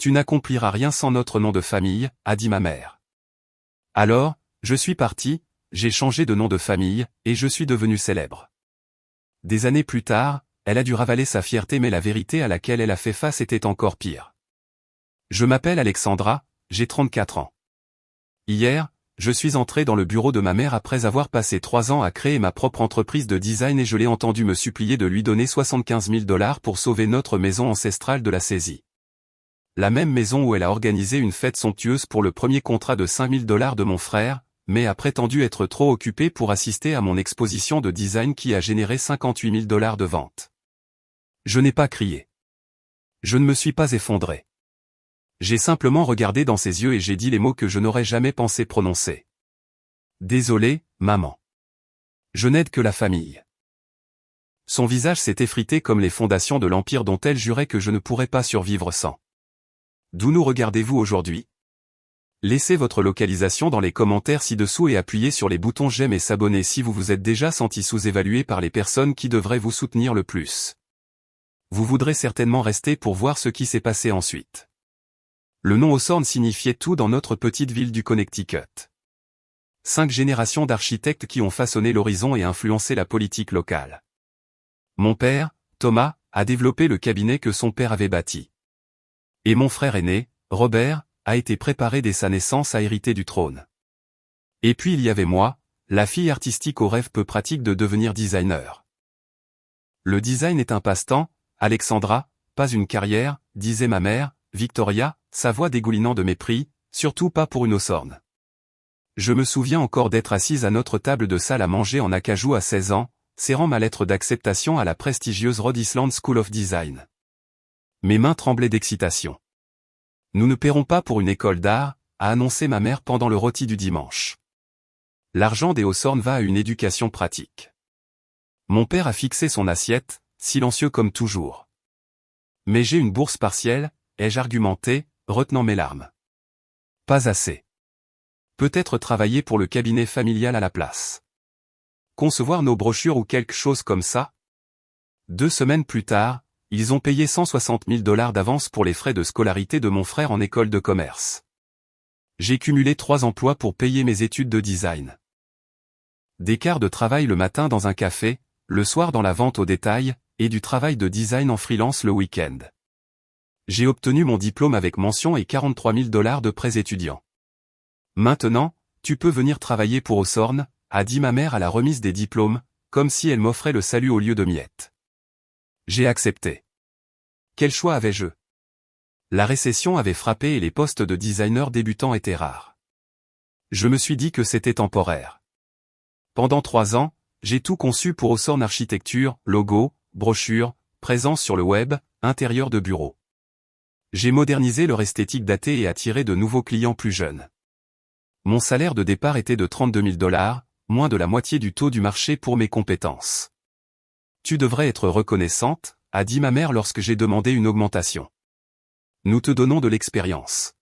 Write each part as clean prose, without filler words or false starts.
Tu n'accompliras rien sans notre nom de famille, a dit ma mère. Alors, je suis parti, j'ai changé de nom de famille, et je suis devenu célèbre. Des années plus tard, elle a dû ravaler sa fierté, mais la vérité à laquelle elle a fait face était encore pire. Je m'appelle Alexandra, j'ai 34 ans. Hier, je suis entré dans le bureau de ma mère après avoir passé 3 ans à créer ma propre entreprise de design et je l'ai entendu me supplier de lui donner 75 000 $ pour sauver notre maison ancestrale de la saisie. La même maison où elle a organisé une fête somptueuse pour le premier contrat de 5 000 $ de mon frère, mais a prétendu être trop occupée pour assister à mon exposition de design qui a généré 58 000 $ de vente. Je n'ai pas crié. Je ne me suis pas effondré. J'ai simplement regardé dans ses yeux et j'ai dit les mots que je n'aurais jamais pensé prononcer. Désolé, maman. Je n'aide que la famille. Son visage s'est effrité comme les fondations de l'empire dont elle jurait que je ne pourrais pas survivre sans. D'où nous regardez-vous aujourd'hui? Laissez votre localisation dans les commentaires ci-dessous et appuyez sur les boutons j'aime et s'abonner si vous vous êtes déjà senti sous-évalué par les personnes qui devraient vous soutenir le plus. Vous voudrez certainement rester pour voir ce qui s'est passé ensuite. Le nom Hawthorne signifiait tout dans notre petite ville du Connecticut. 5 générations d'architectes qui ont façonné l'horizon et influencé la politique locale. Mon père, Thomas, a développé le cabinet que son père avait bâti. Et mon frère aîné, Robert, a été préparé dès sa naissance à hériter du trône. Et puis il y avait moi, la fille artistique au rêve peu pratique de devenir designer. Le design est un passe-temps, Alexandra, pas une carrière, disait ma mère, Victoria, sa voix dégoulinant de mépris, surtout pas pour une Hawthorne. Je me souviens encore d'être assise à notre table de salle à manger en acajou à 16 ans, serrant ma lettre d'acceptation à la prestigieuse Rhode Island School of Design. Mes mains tremblaient d'excitation. Nous ne paierons pas pour une école d'art, a annoncé ma mère pendant le rôti du dimanche. L'argent des Hawthorne va à une éducation pratique. Mon père a fixé son assiette, silencieux comme toujours. Mais j'ai une bourse partielle, ai-je argumenté, retenant mes larmes. Pas assez. Peut-être travailler pour le cabinet familial à la place. Concevoir nos brochures ou quelque chose comme ça? 2 semaines plus tard, ils ont payé 160 000 $ d'avance pour les frais de scolarité de mon frère en école de commerce. J'ai cumulé 3 emplois pour payer mes études de design. Des quarts de travail le matin dans un café, le soir dans la vente au détail, et du travail de design en freelance le week-end. J'ai obtenu mon diplôme avec mention et 43 000 $ de prêts étudiants. Maintenant, tu peux venir travailler pour Hawthorne, a dit ma mère à la remise des diplômes, comme si elle m'offrait le salut au lieu de miettes. J'ai accepté. Quel choix avais-je? La récession avait frappé et les postes de designer débutants étaient rares. Je me suis dit que c'était temporaire. Pendant 3 ans, j'ai tout conçu pour Hawthorne Architecture, logo, brochure, présence sur le web, intérieur de bureau. J'ai modernisé leur esthétique datée et attiré de nouveaux clients plus jeunes. Mon salaire de départ était de 32 000 $, moins de la moitié du taux du marché pour mes compétences. Tu devrais être reconnaissante, a dit ma mère lorsque j'ai demandé une augmentation. Nous te donnons de l'expérience.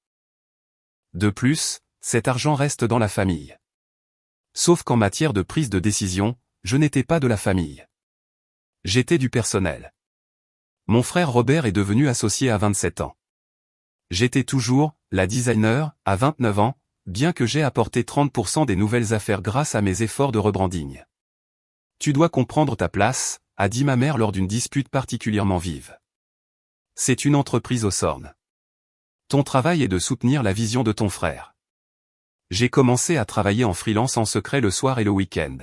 De plus, cet argent reste dans la famille. Sauf qu'en matière de prise de décision, je n'étais pas de la famille. J'étais du personnel. Mon frère Robert est devenu associé à 27 ans. J'étais toujours, la designer, à 29 ans, bien que j'ai apporté 30% des nouvelles affaires grâce à mes efforts de rebranding. Tu dois comprendre ta place, a dit ma mère lors d'une dispute particulièrement vive. C'est une entreprise Hawthorne. Ton travail est de soutenir la vision de ton frère. J'ai commencé à travailler en freelance en secret le soir et le week-end.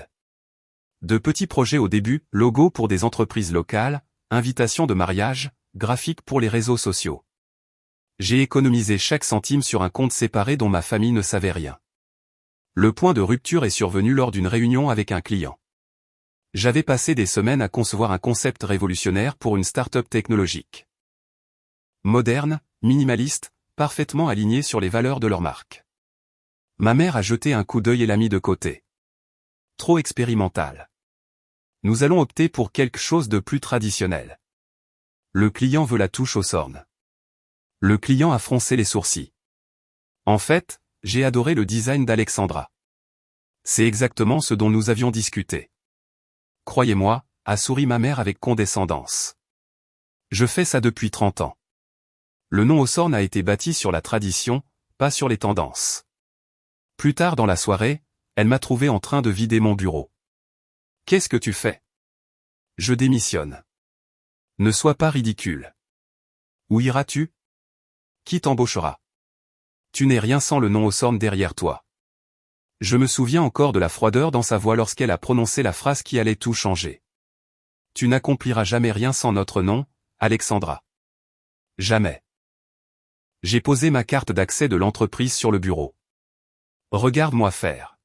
De petits projets au début, logo pour des entreprises locales, invitations de mariage, graphiques pour les réseaux sociaux. J'ai économisé chaque centime sur un compte séparé dont ma famille ne savait rien. Le point de rupture est survenu lors d'une réunion avec un client. J'avais passé des semaines à concevoir un concept révolutionnaire pour une start-up technologique. Moderne, minimaliste, parfaitement aligné sur les valeurs de leur marque. Ma mère a jeté un coup d'œil et l'a mis de côté. Trop expérimental. Nous allons opter pour quelque chose de plus traditionnel. Le client veut la touche Hawthorne. Le client a froncé les sourcils. En fait, j'ai adoré le design d'Alexandra. C'est exactement ce dont nous avions discuté. Croyez-moi, a souri ma mère avec condescendance. Je fais ça depuis 30 ans. Le nom Hawthorne a été bâti sur la tradition, pas sur les tendances. Plus tard dans la soirée, elle m'a trouvé en train de vider mon bureau. Qu'est-ce que tu fais? Je démissionne. Ne sois pas ridicule. Où iras-tu? Qui t'embauchera? Tu n'es rien sans le nom Hawthorne derrière toi. Je me souviens encore de la froideur dans sa voix lorsqu'elle a prononcé la phrase qui allait tout changer. Tu n'accompliras jamais rien sans notre nom, Alexandra. Jamais. J'ai posé ma carte d'accès de l'entreprise sur le bureau. Regarde-moi faire.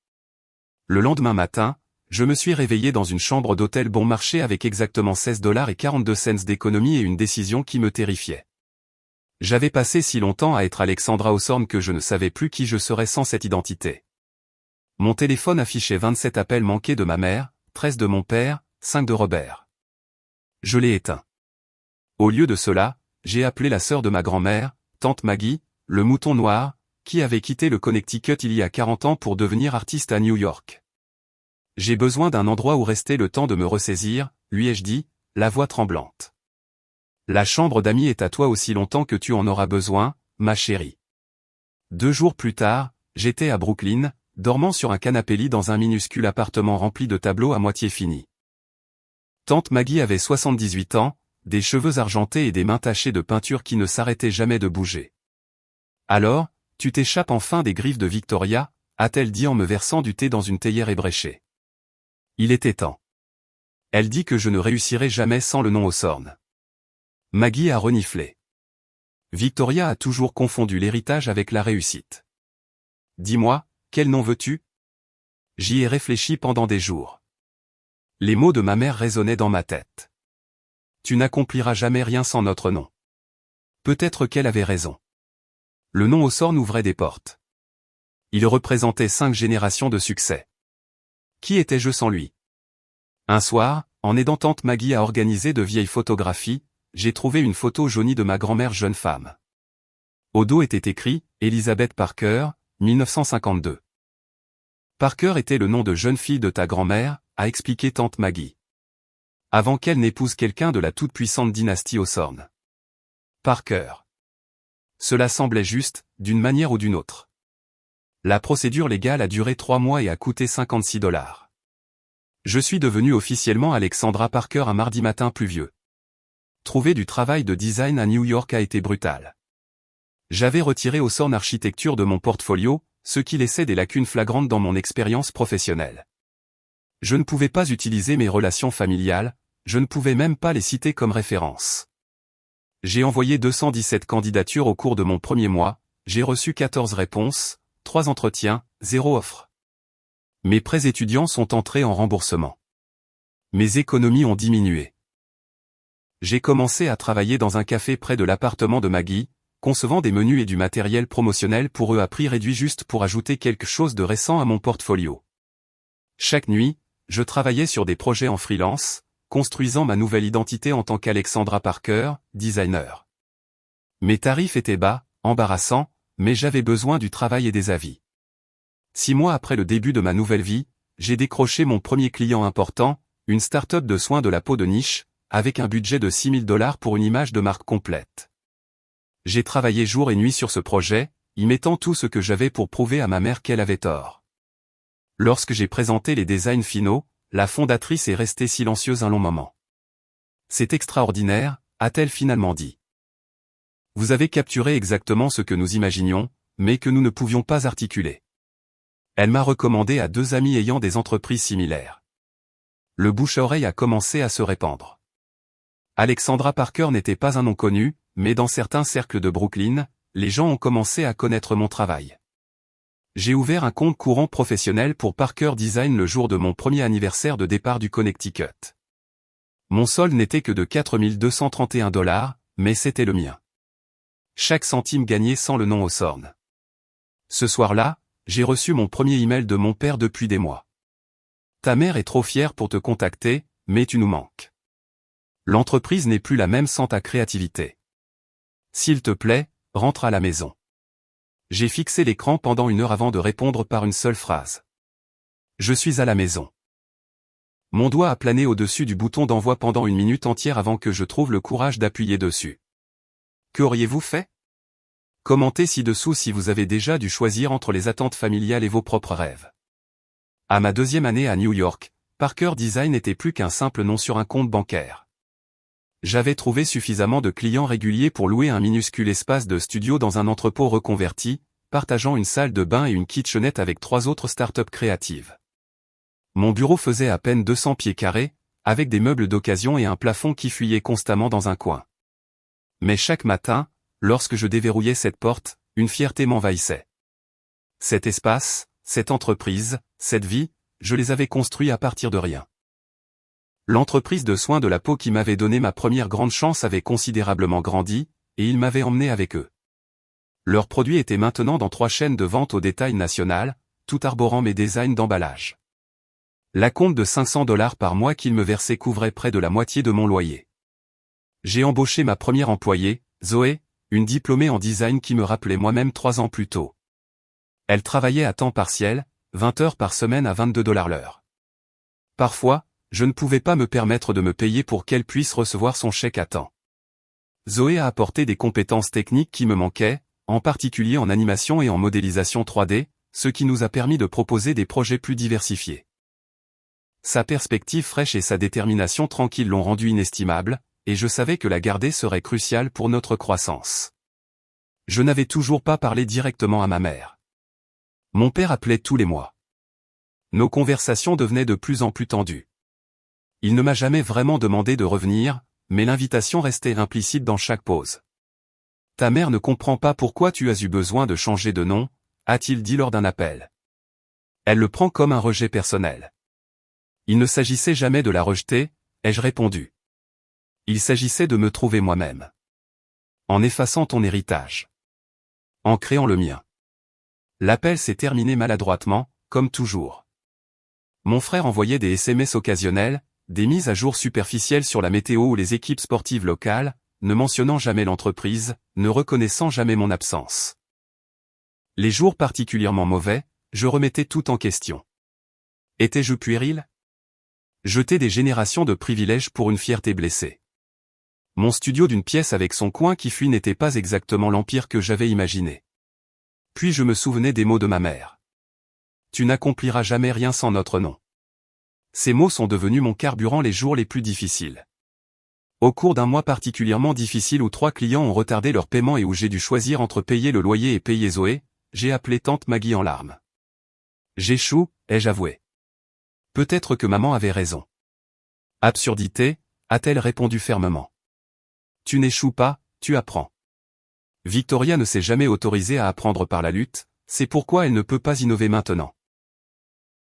Le lendemain matin, je me suis réveillé dans une chambre d'hôtel bon marché avec exactement $16.42 d'économie et une décision qui me terrifiait. J'avais passé si longtemps à être Alexandra Hawthorne que je ne savais plus qui je serais sans cette identité. Mon téléphone affichait 27 appels manqués de ma mère, 13 de mon père, 5 de Robert. Je l'ai éteint. Au lieu de cela, j'ai appelé la sœur de ma grand-mère, tante Maggie, le mouton noir, qui avait quitté le Connecticut il y a 40 ans pour devenir artiste à New York. J'ai besoin d'un endroit où rester le temps de me ressaisir, lui ai-je dit, la voix tremblante. La chambre d'amis est à toi aussi longtemps que tu en auras besoin, ma chérie. 2 jours plus tard, j'étais à Brooklyn, dormant sur un canapé-lit dans un minuscule appartement rempli de tableaux à moitié finis. Tante Maggie avait 78 ans, des cheveux argentés et des mains tachées de peinture qui ne s'arrêtaient jamais de bouger. Alors, tu t'échappes enfin des griffes de Victoria, a-t-elle dit en me versant du thé dans une théière ébréchée. Il était temps. Elle dit que je ne réussirais jamais sans le nom Hawthorne. Maggie a reniflé. Victoria a toujours confondu l'héritage avec la réussite. Dis-moi, quel nom veux-tu? J'y ai réfléchi pendant des jours. Les mots de ma mère résonnaient dans ma tête. Tu n'accompliras jamais rien sans notre nom. Peut-être qu'elle avait raison. Le nom Hawthorne ouvrait des portes. Il représentait 5 générations de succès. Qui étais-je sans lui? Un soir, en aidant tante Maggie à organiser de vieilles photographies, j'ai trouvé une photo jaunie de ma grand-mère jeune femme. Au dos était écrit « Elizabeth Parker, 1952 ». Parker était le nom de jeune fille de ta grand-mère, a expliqué tante Maggie. Avant qu'elle n'épouse quelqu'un de la toute-puissante dynastie Hawthorne. Parker. Cela semblait juste, d'une manière ou d'une autre. La procédure légale a duré 3 mois et a coûté $56. Je suis devenue officiellement Alexandra Parker un mardi matin pluvieux. Trouver du travail de design à New York a été brutal. J'avais retiré Hawthorne Architecture de mon portfolio, ce qui laissait des lacunes flagrantes dans mon expérience professionnelle. Je ne pouvais pas utiliser mes relations familiales, je ne pouvais même pas les citer comme référence. J'ai envoyé 217 candidatures au cours de mon premier mois, j'ai reçu 14 réponses, 3 entretiens, 0 offre. Mes prêts étudiants sont entrés en remboursement. Mes économies ont diminué. J'ai commencé à travailler dans un café près de l'appartement de Maggie, concevant des menus et du matériel promotionnel pour eux à prix réduit juste pour ajouter quelque chose de récent à mon portfolio. Chaque nuit, je travaillais sur des projets en freelance, construisant ma nouvelle identité en tant qu'Alexandra Parker, designer. Mes tarifs étaient bas, embarrassants, mais j'avais besoin du travail et des avis. 6 mois après le début de ma nouvelle vie, j'ai décroché mon premier client important, une start-up de soins de la peau de niche, avec un budget de $6 000 pour une image de marque complète. J'ai travaillé jour et nuit sur ce projet, y mettant tout ce que j'avais pour prouver à ma mère qu'elle avait tort. Lorsque j'ai présenté les designs finaux, la fondatrice est restée silencieuse un long moment. C'est extraordinaire, a-t-elle finalement dit. Vous avez capturé exactement ce que nous imaginions, mais que nous ne pouvions pas articuler. Elle m'a recommandé à 2 amis ayant des entreprises similaires. Le bouche-à-oreille a commencé à se répandre. Alexandra Parker n'était pas un nom connu, mais dans certains cercles de Brooklyn, les gens ont commencé à connaître mon travail. J'ai ouvert un compte courant professionnel pour Parker Design le jour de mon premier anniversaire de départ du Connecticut. Mon solde n'était que de $4 231, mais c'était le mien. Chaque centime gagné sans le nom Hawthorne. Ce soir-là, j'ai reçu mon premier email de mon père depuis des mois. Ta mère est trop fière pour te contacter, mais tu nous manques. L'entreprise n'est plus la même sans ta créativité. S'il te plaît, rentre à la maison. J'ai fixé l'écran pendant 1 heure avant de répondre par une seule phrase. Je suis à la maison. Mon doigt a plané au-dessus du bouton d'envoi pendant 1 minute entière avant que je trouve le courage d'appuyer dessus. Que auriez-vous fait? Commentez ci-dessous si vous avez déjà dû choisir entre les attentes familiales et vos propres rêves. À ma 2e année à New York, Parker Design n'était plus qu'un simple nom sur un compte bancaire. J'avais trouvé suffisamment de clients réguliers pour louer un minuscule espace de studio dans un entrepôt reconverti, partageant une salle de bain et une kitchenette avec 3 autres startups créatives. Mon bureau faisait à peine 200 pieds carrés, avec des meubles d'occasion et un plafond qui fuyait constamment dans un coin. Mais chaque matin, lorsque je déverrouillais cette porte, une fierté m'envahissait. Cet espace, cette entreprise, cette vie, je les avais construits à partir de rien. L'entreprise de soins de la peau qui m'avait donné ma première grande chance avait considérablement grandi, et ils m'avaient emmené avec eux. Leurs produits étaient maintenant dans 3 chaînes de vente au détail nationales, tout arborant mes designs d'emballage. L'acompte de $500 par mois qu'ils me versaient couvrait près de la moitié de mon loyer. J'ai embauché ma première employée, Zoé, une diplômée en design qui me rappelait moi-même 3 ans plus tôt. Elle travaillait à temps partiel, 20 heures par semaine à $22 l'heure. Parfois, je ne pouvais pas me permettre de me payer pour qu'elle puisse recevoir son chèque à temps. Zoé a apporté des compétences techniques qui me manquaient, en particulier en animation et en modélisation 3D, ce qui nous a permis de proposer des projets plus diversifiés. Sa perspective fraîche et sa détermination tranquille l'ont rendue inestimable, et je savais que la garder serait cruciale pour notre croissance. Je n'avais toujours pas parlé directement à ma mère. Mon père appelait tous les mois. Nos conversations devenaient de plus en plus tendues. Il ne m'a jamais vraiment demandé de revenir, mais l'invitation restait implicite dans chaque pause. « Ta mère ne comprend pas pourquoi tu as eu besoin de changer de nom », a-t-il dit lors d'un appel. Elle le prend comme un rejet personnel. Il ne s'agissait jamais de la rejeter, ai-je répondu. Il s'agissait de me trouver moi-même. En effaçant ton héritage. En créant le mien. L'appel s'est terminé maladroitement, comme toujours. Mon frère envoyait des SMS occasionnels, des mises à jour superficielles sur la météo ou les équipes sportives locales, ne mentionnant jamais l'entreprise, ne reconnaissant jamais mon absence. Les jours particulièrement mauvais, je remettais tout en question. Étais-je puéril ? Jeter des générations de privilèges pour une fierté blessée. Mon studio d'une pièce avec son coin qui fuit n'était pas exactement l'empire que j'avais imaginé. Puis je me souvenais des mots de ma mère. Tu n'accompliras jamais rien sans notre nom. Ces mots sont devenus mon carburant les jours les plus difficiles. Au cours d'un mois particulièrement difficile où 3 clients ont retardé leur paiement et où j'ai dû choisir entre payer le loyer et payer Zoé, j'ai appelé tante Maggie en larmes. J'échoue, ai-je avoué. Peut-être que maman avait raison. Absurdité, a-t-elle répondu fermement. Tu n'échoues pas, tu apprends. Victoria ne s'est jamais autorisée à apprendre par la lutte, c'est pourquoi elle ne peut pas innover maintenant.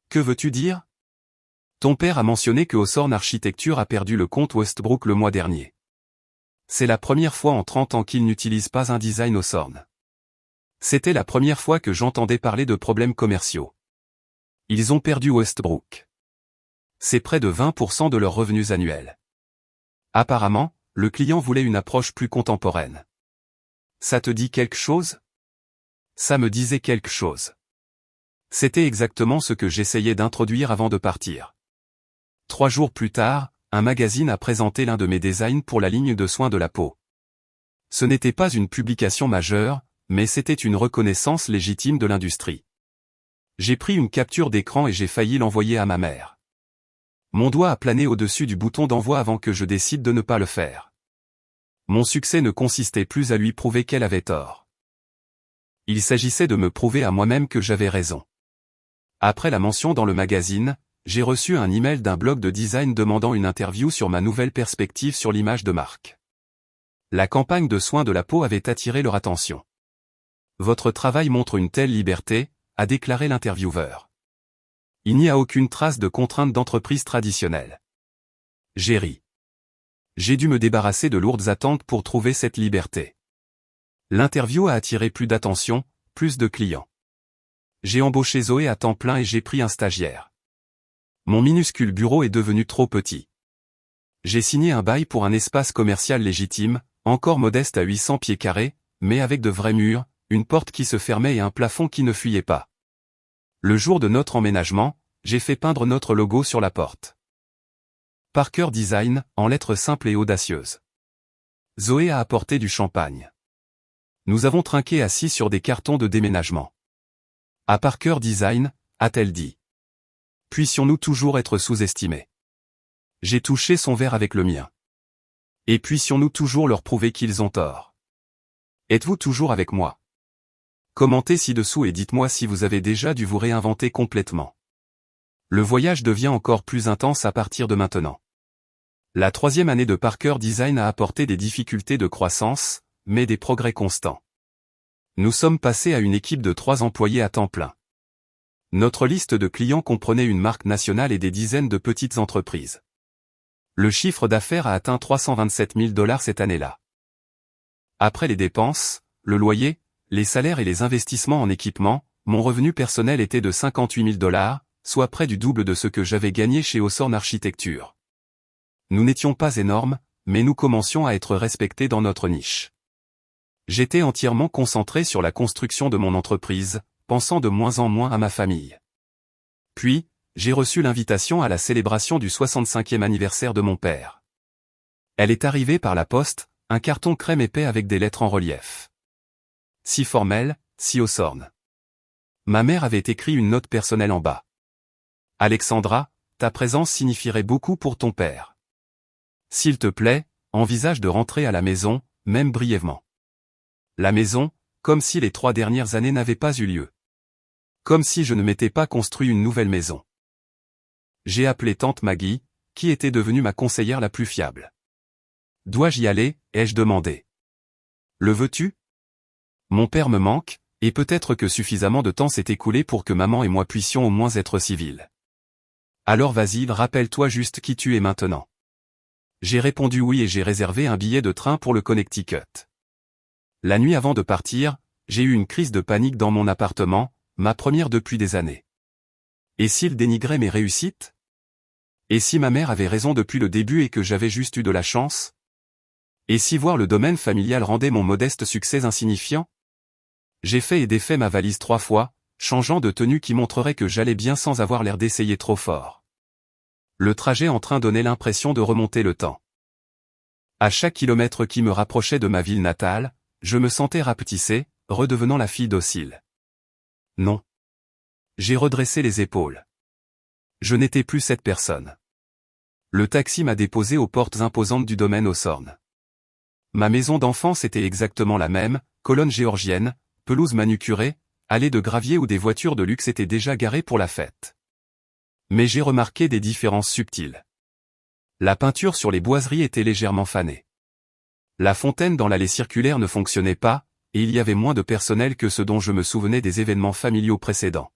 Que veux-tu dire ? Ton père a mentionné que Hawthorne Architecture a perdu le compte Westbrook le mois dernier. C'est la première fois en 30 ans qu'il n'utilise pas un design Hawthorne. C'était la première fois que j'entendais parler de problèmes commerciaux. Ils ont perdu Westbrook. C'est près de 20% de leurs revenus annuels. Apparemment, le client voulait une approche plus contemporaine. Ça te dit quelque chose ? Ça me disait quelque chose. C'était exactement ce que j'essayais d'introduire avant de partir. 3 jours plus tard, un magazine a présenté l'un de mes designs pour la ligne de soins de la peau. Ce n'était pas une publication majeure, mais c'était une reconnaissance légitime de l'industrie. J'ai pris une capture d'écran et j'ai failli l'envoyer à ma mère. Mon doigt a plané au-dessus du bouton d'envoi avant que je décide de ne pas le faire. Mon succès ne consistait plus à lui prouver qu'elle avait tort. Il s'agissait de me prouver à moi-même que j'avais raison. Après la mention dans le magazine, j'ai reçu un email d'un blog de design demandant une interview sur ma nouvelle perspective sur l'image de marque. La campagne de soins de la peau avait attiré leur attention. Votre travail montre une telle liberté, a déclaré l'intervieweur. Il n'y a aucune trace de contrainte d'entreprise traditionnelle. J'ai ri. J'ai dû me débarrasser de lourdes attentes pour trouver cette liberté. L'interview a attiré plus d'attention, plus de clients. J'ai embauché Zoé à temps plein et j'ai pris un stagiaire. Mon minuscule bureau est devenu trop petit. J'ai signé un bail pour un espace commercial légitime, encore modeste à 800 pieds carrés, mais avec de vrais murs, une porte qui se fermait et un plafond qui ne fuyait pas. Le jour de notre emménagement, j'ai fait peindre notre logo sur la porte. Parker Design, en lettres simples et audacieuses. Zoé a apporté du champagne. Nous avons trinqué assis sur des cartons de déménagement. À Parker Design, a-t-elle dit. Puissions-nous toujours être sous-estimés? J'ai touché son verre avec le mien. Et puissions-nous toujours leur prouver qu'ils ont tort? Êtes-vous toujours avec moi? Commentez ci-dessous et dites-moi si vous avez déjà dû vous réinventer complètement. Le voyage devient encore plus intense à partir de maintenant. La 3e année de Parker Design a apporté des difficultés de croissance, mais des progrès constants. Nous sommes passés à une équipe de 3 employés à temps plein. Notre liste de clients comprenait une marque nationale et des dizaines de petites entreprises. Le chiffre d'affaires a atteint 327 000 $ cette année-là. Après les dépenses, le loyer, les salaires et les investissements en équipement, mon revenu personnel était de 58 000 $, soit près du double de ce que j'avais gagné chez Hawthorne Architecture. Nous n'étions pas énormes, mais nous commencions à être respectés dans notre niche. J'étais entièrement concentré sur la construction de mon entreprise, pensant de moins en moins à ma famille. Puis, j'ai reçu l'invitation à la célébration du 65e anniversaire de mon père. Elle est arrivée par la poste, un carton crème épais avec des lettres en relief. Si formel, si Hawthorne. Ma mère avait écrit une note personnelle en bas. Alexandra, ta présence signifierait beaucoup pour ton père. S'il te plaît, envisage de rentrer à la maison, même brièvement. La maison, comme si les 3 dernières années n'avaient pas eu lieu. Comme si je ne m'étais pas construit une nouvelle maison. J'ai appelé tante Maggie, qui était devenue ma conseillère la plus fiable. Dois-je y aller, ai-je demandé. Le veux-tu? Mon père me manque, et peut-être que suffisamment de temps s'est écoulé pour que maman et moi puissions au moins être civils. Alors vas-y, rappelle-toi juste qui tu es maintenant. J'ai répondu oui et j'ai réservé un billet de train pour le Connecticut. La nuit avant de partir, j'ai eu une crise de panique dans mon appartement, ma première depuis des années. Et s'il dénigrait mes réussites? Et si ma mère avait raison depuis le début et que j'avais juste eu de la chance? Et si voir le domaine familial rendait mon modeste succès insignifiant? J'ai fait et défait ma valise 3 fois, changeant de tenue qui montrerait que j'allais bien sans avoir l'air d'essayer trop fort. Le trajet en train donnait l'impression de remonter le temps. À chaque kilomètre qui me rapprochait de ma ville natale, je me sentais rapetissé, redevenant la fille docile. Non. J'ai redressé les épaules. Je n'étais plus cette personne. Le taxi m'a déposé aux portes imposantes du domaine Hawthorne. Ma maison d'enfance était exactement la même, colonne géorgienne, pelouse manucurée, allée de gravier où des voitures de luxe étaient déjà garées pour la fête. Mais j'ai remarqué des différences subtiles. La peinture sur les boiseries était légèrement fanée. La fontaine dans l'allée circulaire ne fonctionnait pas, et il y avait moins de personnel que ce dont je me souvenais des événements familiaux précédents.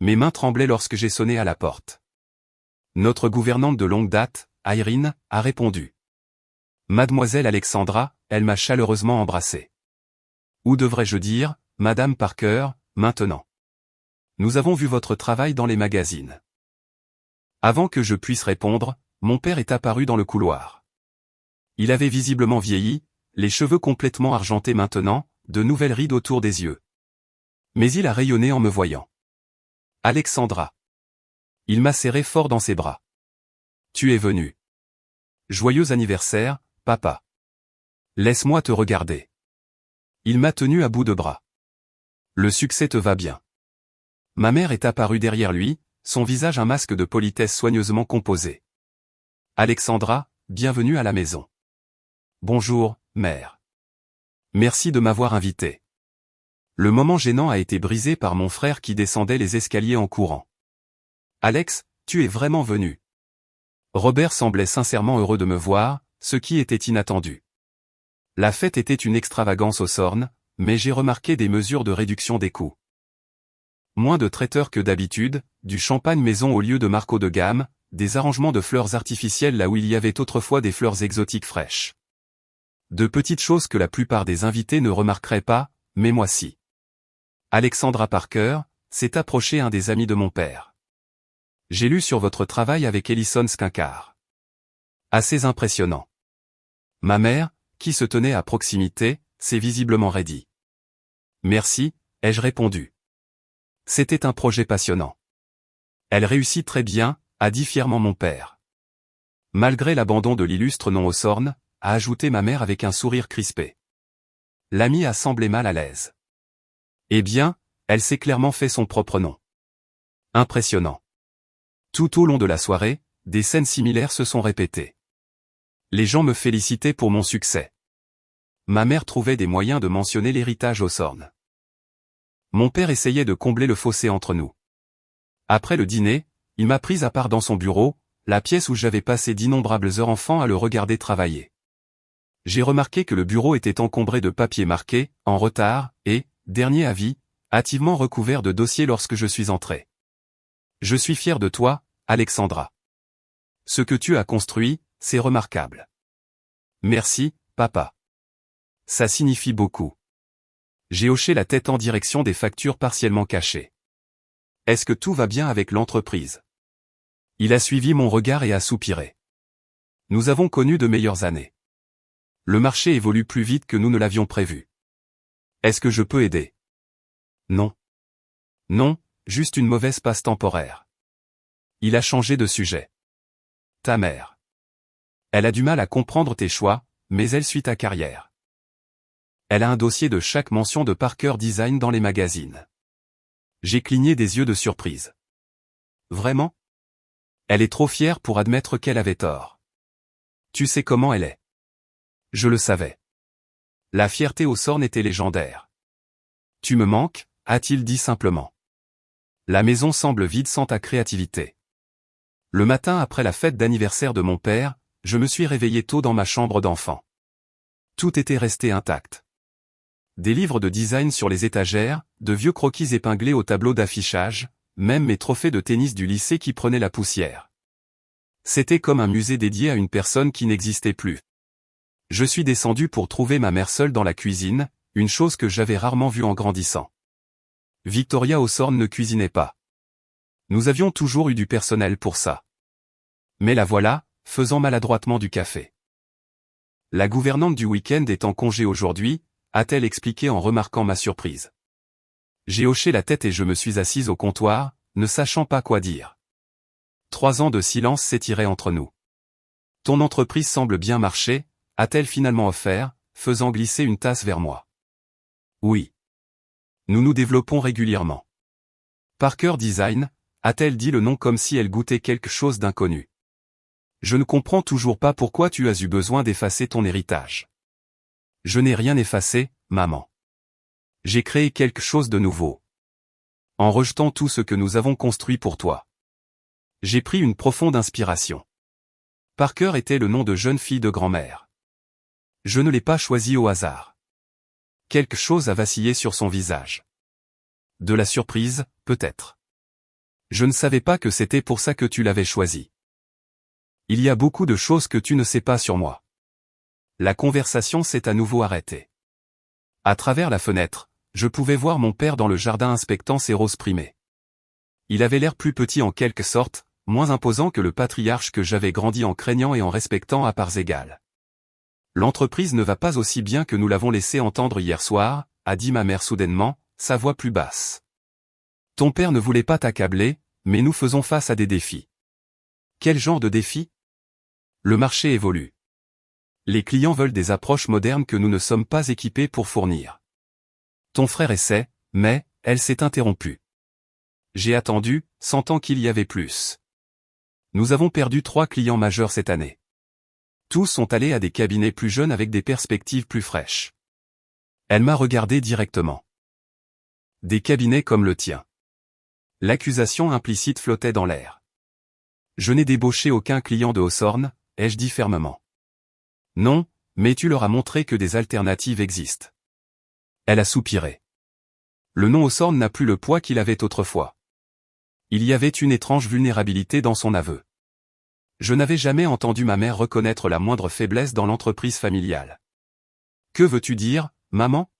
Mes mains tremblaient lorsque j'ai sonné à la porte. Notre gouvernante de longue date, Irene, a répondu. Mademoiselle Alexandra, elle m'a chaleureusement embrassé. Ou devrais-je dire, Madame Parker, maintenant. Nous avons vu votre travail dans les magazines. Avant que je puisse répondre, mon père est apparu dans le couloir. Il avait visiblement vieilli, les cheveux complètement argentés maintenant, de nouvelles rides autour des yeux. Mais il a rayonné en me voyant. Alexandra. Il m'a serré fort dans ses bras. Tu es venu. Joyeux anniversaire, papa. Laisse-moi te regarder. Il m'a tenu à bout de bras. Le succès te va bien. Ma mère est apparue derrière lui, son visage un masque de politesse soigneusement composé. Alexandra, bienvenue à la maison. Bonjour, mère. Merci de m'avoir invité. Le moment gênant a été brisé par mon frère qui descendait les escaliers en courant. Alex, tu es vraiment venu. Robert semblait sincèrement heureux de me voir, ce qui était inattendu. La fête était une extravagance Hawthorne, mais j'ai remarqué des mesures de réduction des coûts. Moins de traiteurs que d'habitude, du champagne maison au lieu de marques haut de gamme, des arrangements de fleurs artificielles là où il y avait autrefois des fleurs exotiques fraîches. De petites choses que la plupart des invités ne remarqueraient pas, mais moi si. Alexandra Parker, s'est approché un des amis de mon père. J'ai lu sur votre travail avec Ellison Skinkar. Assez impressionnant. Ma mère, qui se tenait à proximité, s'est visiblement raidie. Merci, ai-je répondu. C'était un projet passionnant. Elle réussit très bien, a dit fièrement mon père. Malgré l'abandon de l'illustre nom Hawthorne, a ajouté ma mère avec un sourire crispé. L'amie a semblé mal à l'aise. Eh bien, elle s'est clairement fait son propre nom. Impressionnant. Tout au long de la soirée, des scènes similaires se sont répétées. Les gens me félicitaient pour mon succès. Ma mère trouvait des moyens de mentionner l'héritage Hawthorne. Mon père essayait de combler le fossé entre nous. Après le dîner, il m'a prise à part dans son bureau, la pièce où j'avais passé d'innombrables heures enfant à le regarder travailler. J'ai remarqué que le bureau était encombré de papiers marqués, en retard, et, dernier avis, hâtivement recouvert de dossiers lorsque je suis entré. Je suis fier de toi, Alexandra. Ce que tu as construit, c'est remarquable. Merci, papa. Ça signifie beaucoup. J'ai hoché la tête en direction des factures partiellement cachées. Est-ce que tout va bien avec l'entreprise? Il a suivi mon regard et a soupiré. Nous avons connu de meilleures années. Le marché évolue plus vite que nous ne l'avions prévu. Est-ce que je peux aider? Non. Non, juste une mauvaise passe temporaire. Il a changé de sujet. Ta mère. Elle a du mal à comprendre tes choix, mais elle suit ta carrière. Elle a un dossier de chaque mention de Parker Design dans les magazines. J'ai cligné des yeux de surprise. Vraiment? Elle est trop fière pour admettre qu'elle avait tort. Tu sais comment elle est. Je le savais. La fierté Hawthorne était légendaire. Tu me manques, a-t-il dit simplement. La maison semble vide sans ta créativité. Le matin après la fête d'anniversaire de mon père, je me suis réveillé tôt dans ma chambre d'enfant. Tout était resté intact. Des livres de design sur les étagères, de vieux croquis épinglés au tableau d'affichage, même mes trophées de tennis du lycée qui prenaient la poussière. C'était comme un musée dédié à une personne qui n'existait plus. Je suis descendu pour trouver ma mère seule dans la cuisine, une chose que j'avais rarement vue en grandissant. Victoria Hawthorne ne cuisinait pas. Nous avions toujours eu du personnel pour ça. Mais la voilà, faisant maladroitement du café. La gouvernante du week-end est en congé aujourd'hui, a-t-elle expliqué en remarquant ma surprise. J'ai hoché la tête et je me suis assise au comptoir, ne sachant pas quoi dire. 3 ans de silence s'étiraient entre nous. Ton entreprise semble bien marcher, a-t-elle finalement offert, faisant glisser une tasse vers moi. Oui. Nous nous développons régulièrement. Parker Design, a-t-elle dit le nom comme si elle goûtait quelque chose d'inconnu. Je ne comprends toujours pas pourquoi tu as eu besoin d'effacer ton héritage. Je n'ai rien effacé, maman. J'ai créé quelque chose de nouveau. En rejetant tout ce que nous avons construit pour toi. J'ai pris une profonde inspiration. Parker était le nom de jeune fille de grand-mère. Je ne l'ai pas choisi au hasard. Quelque chose a vacillé sur son visage. De la surprise, peut-être. Je ne savais pas que c'était pour ça que tu l'avais choisi. Il y a beaucoup de choses que tu ne sais pas sur moi. La conversation s'est à nouveau arrêtée. À travers la fenêtre, je pouvais voir mon père dans le jardin inspectant ses roses primées. Il avait l'air plus petit en quelque sorte, moins imposant que le patriarche que j'avais grandi en craignant et en respectant à parts égales. L'entreprise ne va pas aussi bien que nous l'avons laissé entendre hier soir, a dit ma mère soudainement, sa voix plus basse. Ton père ne voulait pas t'accabler, mais nous faisons face à des défis. Quel genre de défis? Le marché évolue. Les clients veulent des approches modernes que nous ne sommes pas équipés pour fournir. Ton frère essaie, mais, elle s'est interrompue. J'ai attendu, sentant qu'il y avait plus. Nous avons perdu 3 clients majeurs cette année. Tous sont allés à des cabinets plus jeunes avec des perspectives plus fraîches. Elle m'a regardé directement. Des cabinets comme le tien. L'accusation implicite flottait dans l'air. Je n'ai débauché aucun client de Hawthorne, ai-je dit fermement. Non, mais tu leur as montré que des alternatives existent. Elle a soupiré. Le nom Hawthorne n'a plus le poids qu'il avait autrefois. Il y avait une étrange vulnérabilité dans son aveu. Je n'avais jamais entendu ma mère reconnaître la moindre faiblesse dans l'entreprise familiale. Que veux-tu dire, maman?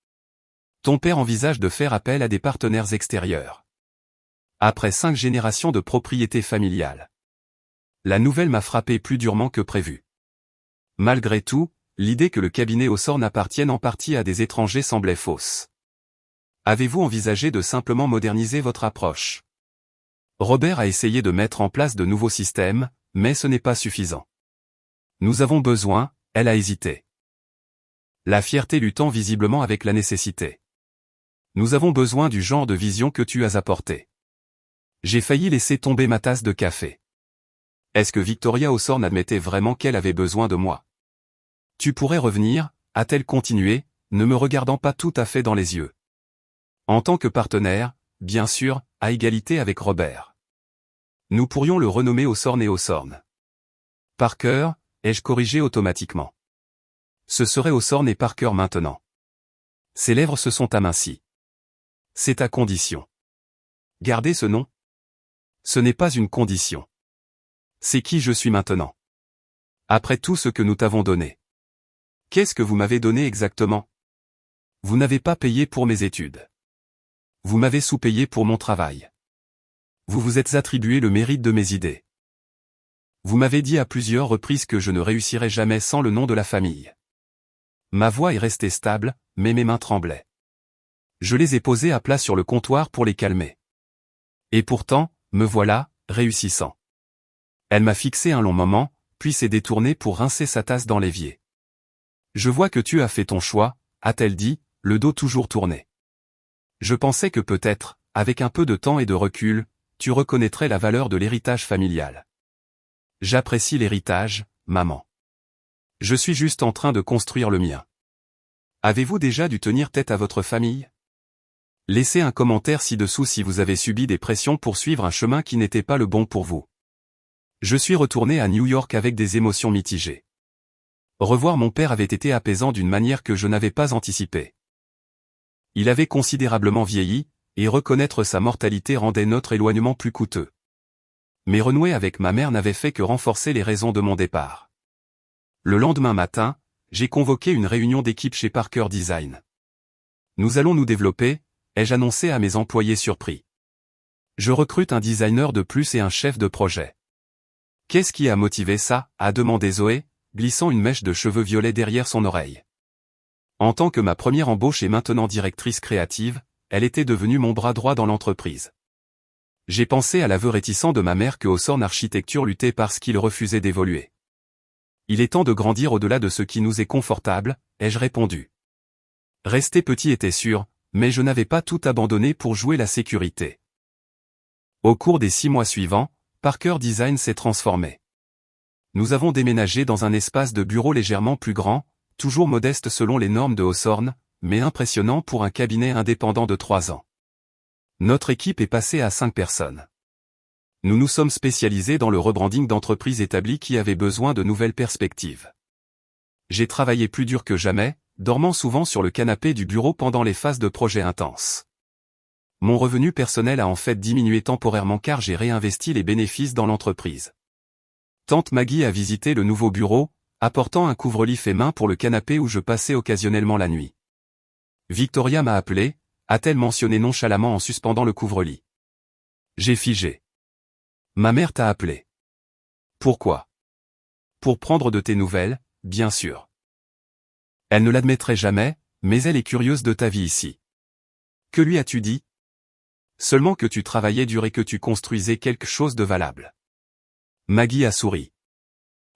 Ton père envisage de faire appel à des partenaires extérieurs. Après 5 générations de propriété familiale. La nouvelle m'a frappé plus durement que prévu. Malgré tout, l'idée que le cabinet Hawthorne appartienne en partie à des étrangers semblait fausse. Avez-vous envisagé de simplement moderniser votre approche? Robert a essayé de mettre en place de nouveaux systèmes, mais ce n'est pas suffisant. Nous avons besoin, elle a hésité. La fierté luttant visiblement avec la nécessité. Nous avons besoin du genre de vision que tu as apporté. J'ai failli laisser tomber ma tasse de café. Est-ce que Victoria Hawthorne admettait vraiment qu'elle avait besoin de moi? Tu pourrais revenir, a-t-elle continué, ne me regardant pas tout à fait dans les yeux. En tant que partenaire, bien sûr, à égalité avec Robert. Nous pourrions le renommer Hawthorne et Hawthorne. Parker, ai-je corrigé automatiquement. Ce serait Hawthorne et Parker maintenant. Ses lèvres se sont amincies. C'est à condition. Gardez ce nom. Ce n'est pas une condition. C'est qui je suis maintenant. Après tout ce que nous t'avons donné. Qu'est-ce que vous m'avez donné exactement? Vous n'avez pas payé pour mes études. Vous m'avez sous-payé pour mon travail. Vous vous êtes attribué le mérite de mes idées. Vous m'avez dit à plusieurs reprises que je ne réussirais jamais sans le nom de la famille. Ma voix est restée stable, mais mes mains tremblaient. Je les ai posées à plat sur le comptoir pour les calmer. Et pourtant, me voilà, réussissant. Elle m'a fixé un long moment, puis s'est détournée pour rincer sa tasse dans l'évier. Je vois que tu as fait ton choix, a-t-elle dit, le dos toujours tourné. Je pensais que peut-être, avec un peu de temps et de recul, tu reconnaîtrais la valeur de l'héritage familial. J'apprécie l'héritage, maman. Je suis juste en train de construire le mien. Avez-vous déjà dû tenir tête à votre famille? Laissez un commentaire ci-dessous si vous avez subi des pressions pour suivre un chemin qui n'était pas le bon pour vous. Je suis retourné à New York avec des émotions mitigées. Revoir mon père avait été apaisant d'une manière que je n'avais pas anticipée. Il avait considérablement vieilli, et reconnaître sa mortalité rendait notre éloignement plus coûteux. Mais renouer avec ma mère n'avait fait que renforcer les raisons de mon départ. Le lendemain matin, j'ai convoqué une réunion d'équipe chez Parker Design. Nous allons nous développer, ai-je annoncé à mes employés surpris. Je recrute un designer de plus et un chef de projet. Qu'est-ce qui a motivé ça, a demandé Zoé, glissant une mèche de cheveux violets derrière son oreille. En tant que ma première embauche et maintenant directrice créative, elle était devenue mon bras droit dans l'entreprise. J'ai pensé à l'aveu réticent de ma mère que Hawthorne Architecture luttait parce qu'il refusait d'évoluer. Il est temps de grandir au-delà de ce qui nous est confortable, ai-je répondu. Rester petit était sûr, mais je n'avais pas tout abandonné pour jouer la sécurité. Au cours des 6 mois suivants, Parker Design s'est transformé. Nous avons déménagé dans un espace de bureau légèrement plus grand, toujours modeste selon les normes de Hawthorne, mais impressionnant pour un cabinet indépendant de 3 ans. Notre équipe est passée à 5 personnes. Nous nous sommes spécialisés dans le rebranding d'entreprises établies qui avaient besoin de nouvelles perspectives. J'ai travaillé plus dur que jamais, dormant souvent sur le canapé du bureau pendant les phases de projet intenses. Mon revenu personnel a en fait diminué temporairement car j'ai réinvesti les bénéfices dans l'entreprise. Tante Maggie a visité le nouveau bureau, apportant un couvre-lit fait main pour le canapé où je passais occasionnellement la nuit. Victoria m'a appelé, a-t-elle mentionné nonchalamment en suspendant le couvre-lit. J'ai figé. Ma mère t'a appelé. Pourquoi? Pour prendre de tes nouvelles, bien sûr. Elle ne l'admettrait jamais, mais elle est curieuse de ta vie ici. Que lui as-tu dit? Seulement que tu travaillais dur et que tu construisais quelque chose de valable. Maggie a souri.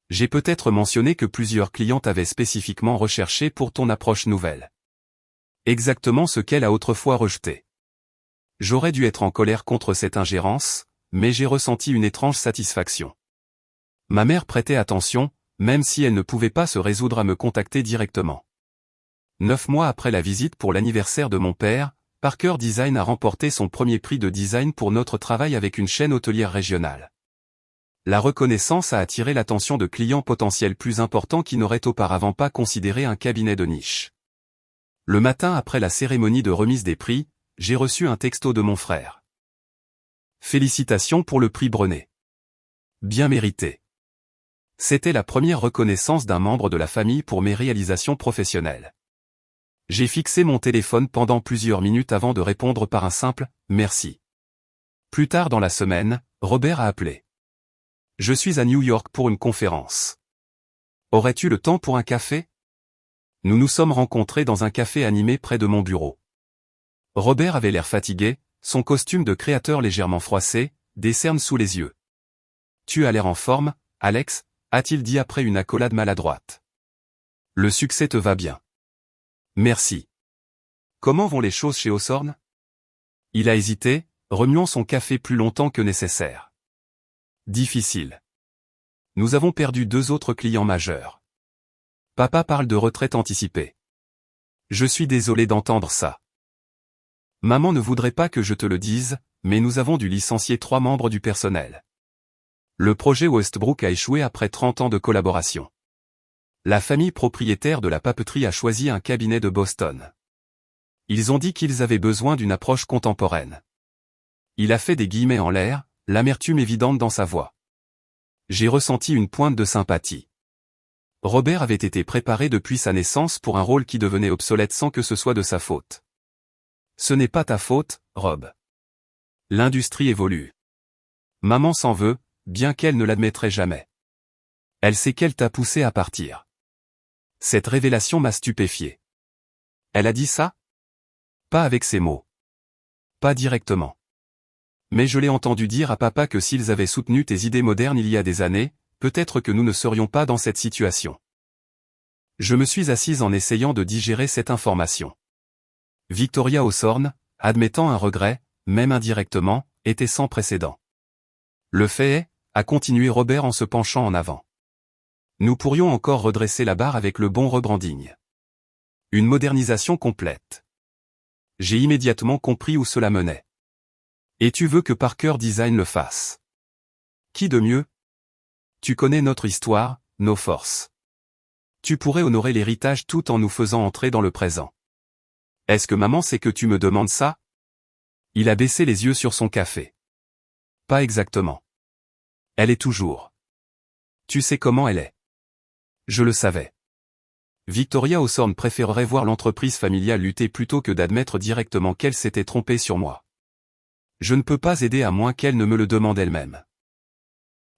J'ai peut-être mentionné que plusieurs clients t'avaient spécifiquement recherché pour ton approche nouvelle. Exactement ce qu'elle a autrefois rejeté. J'aurais dû être en colère contre cette ingérence, mais j'ai ressenti une étrange satisfaction. Ma mère prêtait attention, même si elle ne pouvait pas se résoudre à me contacter directement. 9 mois après la visite pour l'anniversaire de mon père, Parker Design a remporté son premier prix de design pour notre travail avec une chaîne hôtelière régionale. La reconnaissance a attiré l'attention de clients potentiels plus importants qui n'auraient auparavant pas considéré un cabinet de niche. Le matin après la cérémonie de remise des prix, j'ai reçu un texto de mon frère. Félicitations pour le prix Brenet. Bien mérité. C'était la première reconnaissance d'un membre de la famille pour mes réalisations professionnelles. J'ai fixé mon téléphone pendant plusieurs minutes avant de répondre par un simple « merci ». Plus tard dans la semaine, Robert a appelé. Je suis à New York pour une conférence. Aurais-tu le temps pour un café? Nous nous sommes rencontrés dans un café animé près de mon bureau. Robert avait l'air fatigué, son costume de créateur légèrement froissé, des cernes sous les yeux. Tu as l'air en forme, Alex, a-t-il dit après une accolade maladroite. Le succès te va bien. Merci. Comment vont les choses chez Hawthorne? Il a hésité, remuant son café plus longtemps que nécessaire. Difficile. Nous avons perdu 2 autres clients majeurs. Papa parle de retraite anticipée. Je suis désolé d'entendre ça. Maman ne voudrait pas que je te le dise, mais nous avons dû licencier 3 membres du personnel. Le projet Westbrook a échoué après 30 ans de collaboration. La famille propriétaire de la papeterie a choisi un cabinet de Boston. Ils ont dit qu'ils avaient besoin d'une approche contemporaine. Il a fait des guillemets en l'air, l'amertume évidente dans sa voix. J'ai ressenti une pointe de sympathie. Robert avait été préparé depuis sa naissance pour un rôle qui devenait obsolète sans que ce soit de sa faute. Ce n'est pas ta faute, Rob. L'industrie évolue. Maman s'en veut, bien qu'elle ne l'admettrait jamais. Elle sait qu'elle t'a poussé à partir. Cette révélation m'a stupéfié. Elle a dit ça? Pas avec ces mots. Pas directement. Mais je l'ai entendu dire à papa que s'ils avaient soutenu tes idées modernes il y a des années, peut-être que nous ne serions pas dans cette situation. Je me suis assise en essayant de digérer cette information. Victoria Hawthorne, admettant un regret, même indirectement, était sans précédent. Le fait est, a continué Robert en se penchant en avant. Nous pourrions encore redresser la barre avec le bon rebranding. Une modernisation complète. J'ai immédiatement compris où cela menait. Et tu veux que Parker Design le fasse? Qui de mieux? Tu connais notre histoire, nos forces. Tu pourrais honorer l'héritage tout en nous faisant entrer dans le présent. Est-ce que maman sait que tu me demandes ça? Il a baissé les yeux sur son café. Pas exactement. Elle est toujours. Tu sais comment elle est. Je le savais. Victoria Hawthorne préférerait voir l'entreprise familiale lutter plutôt que d'admettre directement qu'elle s'était trompée sur moi. Je ne peux pas aider à moins qu'elle ne me le demande elle-même.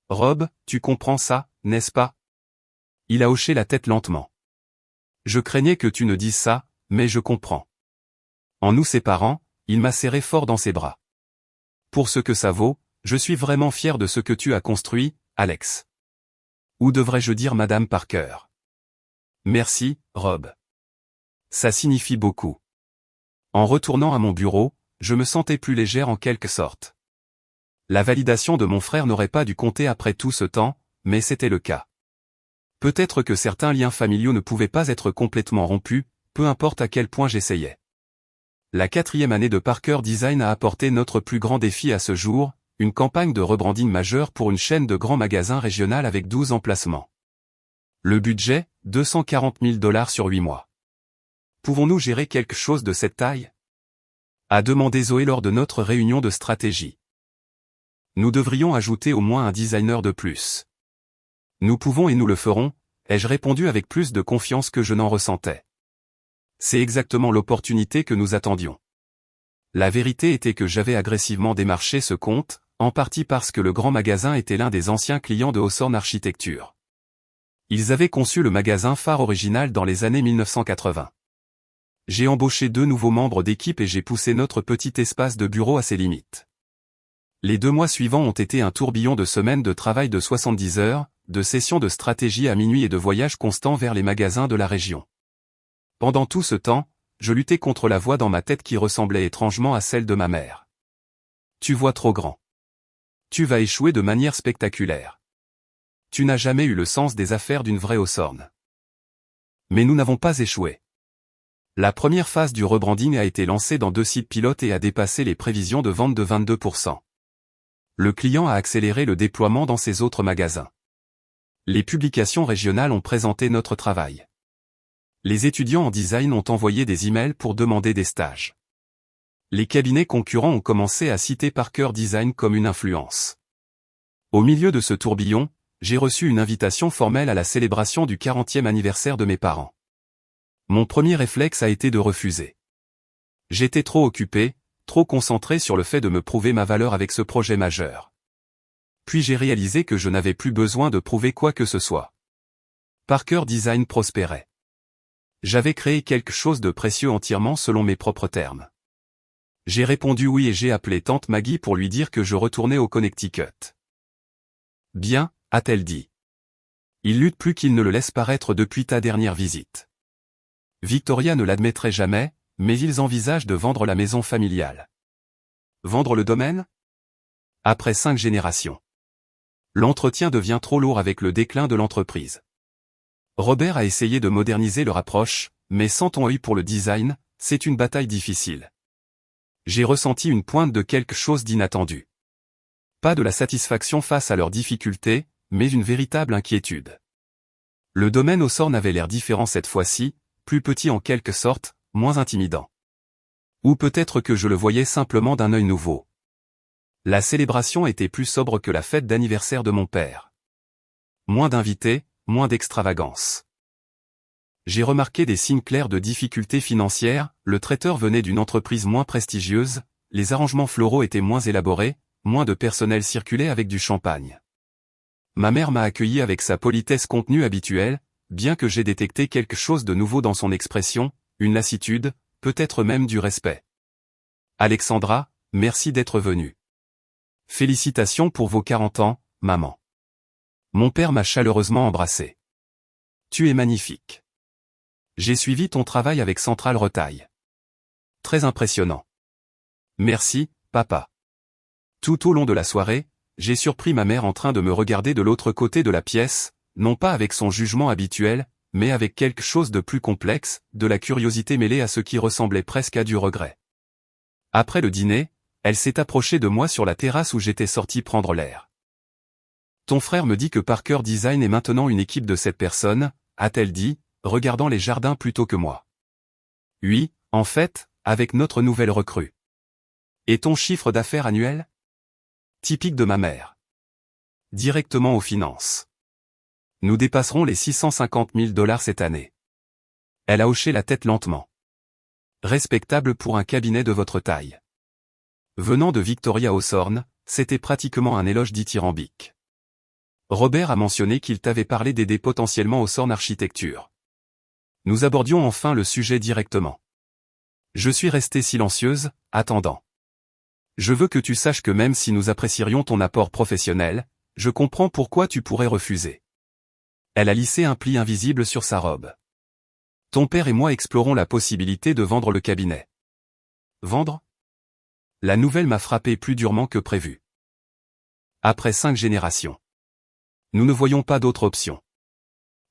Rob, tu comprends ça, n'est-ce pas? Il a hoché la tête lentement. Je craignais que tu ne dises ça, mais je comprends. En nous séparant, il m'a serré fort dans ses bras. Pour ce que ça vaut, je suis vraiment fier de ce que tu as construit, Alex. Ou devrais-je dire Madame Parker? Merci, Rob. Ça signifie beaucoup. En retournant à mon bureau, je me sentais plus légère en quelque sorte. La validation de mon frère n'aurait pas dû compter après tout ce temps, mais c'était le cas. Peut-être que certains liens familiaux ne pouvaient pas être complètement rompus, peu importe à quel point j'essayais. La 4e année de Parker Design a apporté notre plus grand défi à ce jour, une campagne de rebranding majeure pour une chaîne de grands magasins régionales avec 12 emplacements. Le budget, 240 000 $ sur 8 mois. Pouvons-nous gérer quelque chose de cette taille? A demandé Zoé lors de notre réunion de stratégie. Nous devrions ajouter au moins un designer de plus. Nous pouvons et nous le ferons, ai-je répondu avec plus de confiance que je n'en ressentais. C'est exactement l'opportunité que nous attendions. La vérité était que j'avais agressivement démarché ce compte, en partie parce que le grand magasin était l'un des anciens clients de Hawthorne Architecture. Ils avaient conçu le magasin phare original dans les années 1980. J'ai embauché 2 nouveaux membres d'équipe et j'ai poussé notre petit espace de bureau à ses limites. Les 2 mois suivants ont été un tourbillon de semaines de travail de 70 heures, de sessions de stratégie à minuit et de voyages constants vers les magasins de la région. Pendant tout ce temps, je luttais contre la voix dans ma tête qui ressemblait étrangement à celle de ma mère. Tu vois trop grand. Tu vas échouer de manière spectaculaire. Tu n'as jamais eu le sens des affaires d'une vraie Hawthorne. Mais nous n'avons pas échoué. La première phase du rebranding a été lancée dans 2 sites pilotes et a dépassé les prévisions de vente de 22%. Le client a accéléré le déploiement dans ses autres magasins. Les publications régionales ont présenté notre travail. Les étudiants en design ont envoyé des emails pour demander des stages. Les cabinets concurrents ont commencé à citer Parker Design comme une influence. Au milieu de ce tourbillon, j'ai reçu une invitation formelle à la célébration du 40e anniversaire de mes parents. Mon premier réflexe a été de refuser. J'étais trop occupé, trop concentré sur le fait de me prouver ma valeur avec ce projet majeur. Puis j'ai réalisé que je n'avais plus besoin de prouver quoi que ce soit. Parker Design prospérait. J'avais créé quelque chose de précieux entièrement selon mes propres termes. J'ai répondu oui et j'ai appelé tante Maggie pour lui dire que je retournais au Connecticut. Bien, a-t-elle dit. Il lutte plus qu'il ne le laisse paraître depuis ta dernière visite. Victoria ne l'admettrait jamais, mais ils envisagent de vendre la maison familiale. Vendre le domaine? Après 5 générations. L'entretien devient trop lourd avec le déclin de l'entreprise. Robert a essayé de moderniser leur approche, mais sans ton œil pour le design, c'est une bataille difficile. J'ai ressenti une pointe de quelque chose d'inattendu. Pas de la satisfaction face à leurs difficultés, mais une véritable inquiétude. Le domaine Hawthorne avait l'air différent cette fois-ci, plus petit en quelque sorte, moins intimidant. Ou peut-être que je le voyais simplement d'un œil nouveau. La célébration était plus sobre que la fête d'anniversaire de mon père. Moins d'invités, moins d'extravagance. J'ai remarqué des signes clairs de difficultés financières, le traiteur venait d'une entreprise moins prestigieuse, les arrangements floraux étaient moins élaborés, moins de personnel circulait avec du champagne. Ma mère m'a accueilli avec sa politesse contenue habituelle, bien que j'ai détecté quelque chose de nouveau dans son expression, une lassitude, peut-être même du respect. Alexandra, merci d'être venue. Félicitations pour vos 40 ans, maman. Mon père m'a chaleureusement embrassé. Tu es magnifique. J'ai suivi ton travail avec Central Retail. Très impressionnant. Merci, papa. Tout au long de la soirée, j'ai surpris ma mère en train de me regarder de l'autre côté de la pièce, non pas avec son jugement habituel, mais avec quelque chose de plus complexe, de la curiosité mêlée à ce qui ressemblait presque à du regret. Après le dîner, elle s'est approchée de moi sur la terrasse où j'étais sorti prendre l'air. Ton frère me dit que Parker Design est maintenant une équipe de 7 personnes, a-t-elle dit, regardant les jardins plutôt que moi. Oui, en fait, avec notre nouvelle recrue. Et ton chiffre d'affaires annuel? Typique de ma mère. Directement aux finances. Nous dépasserons les 650 000 $ cette année. Elle a hoché la tête lentement. Respectable pour un cabinet de votre taille. Venant de Victoria Hawthorne, c'était pratiquement un éloge dithyrambique. Robert a mentionné qu'il t'avait parlé d'aider potentiellement Hawthorne Architecture. Nous abordions enfin le sujet directement. Je suis restée silencieuse, attendant. Je veux que tu saches que même si nous apprécierions ton apport professionnel, je comprends pourquoi tu pourrais refuser. Elle a lissé un pli invisible sur sa robe. Ton père et moi explorons la possibilité de vendre le cabinet. Vendre? La nouvelle m'a frappé plus durement que prévu. Après 5 générations. Nous ne voyons pas d'autre option.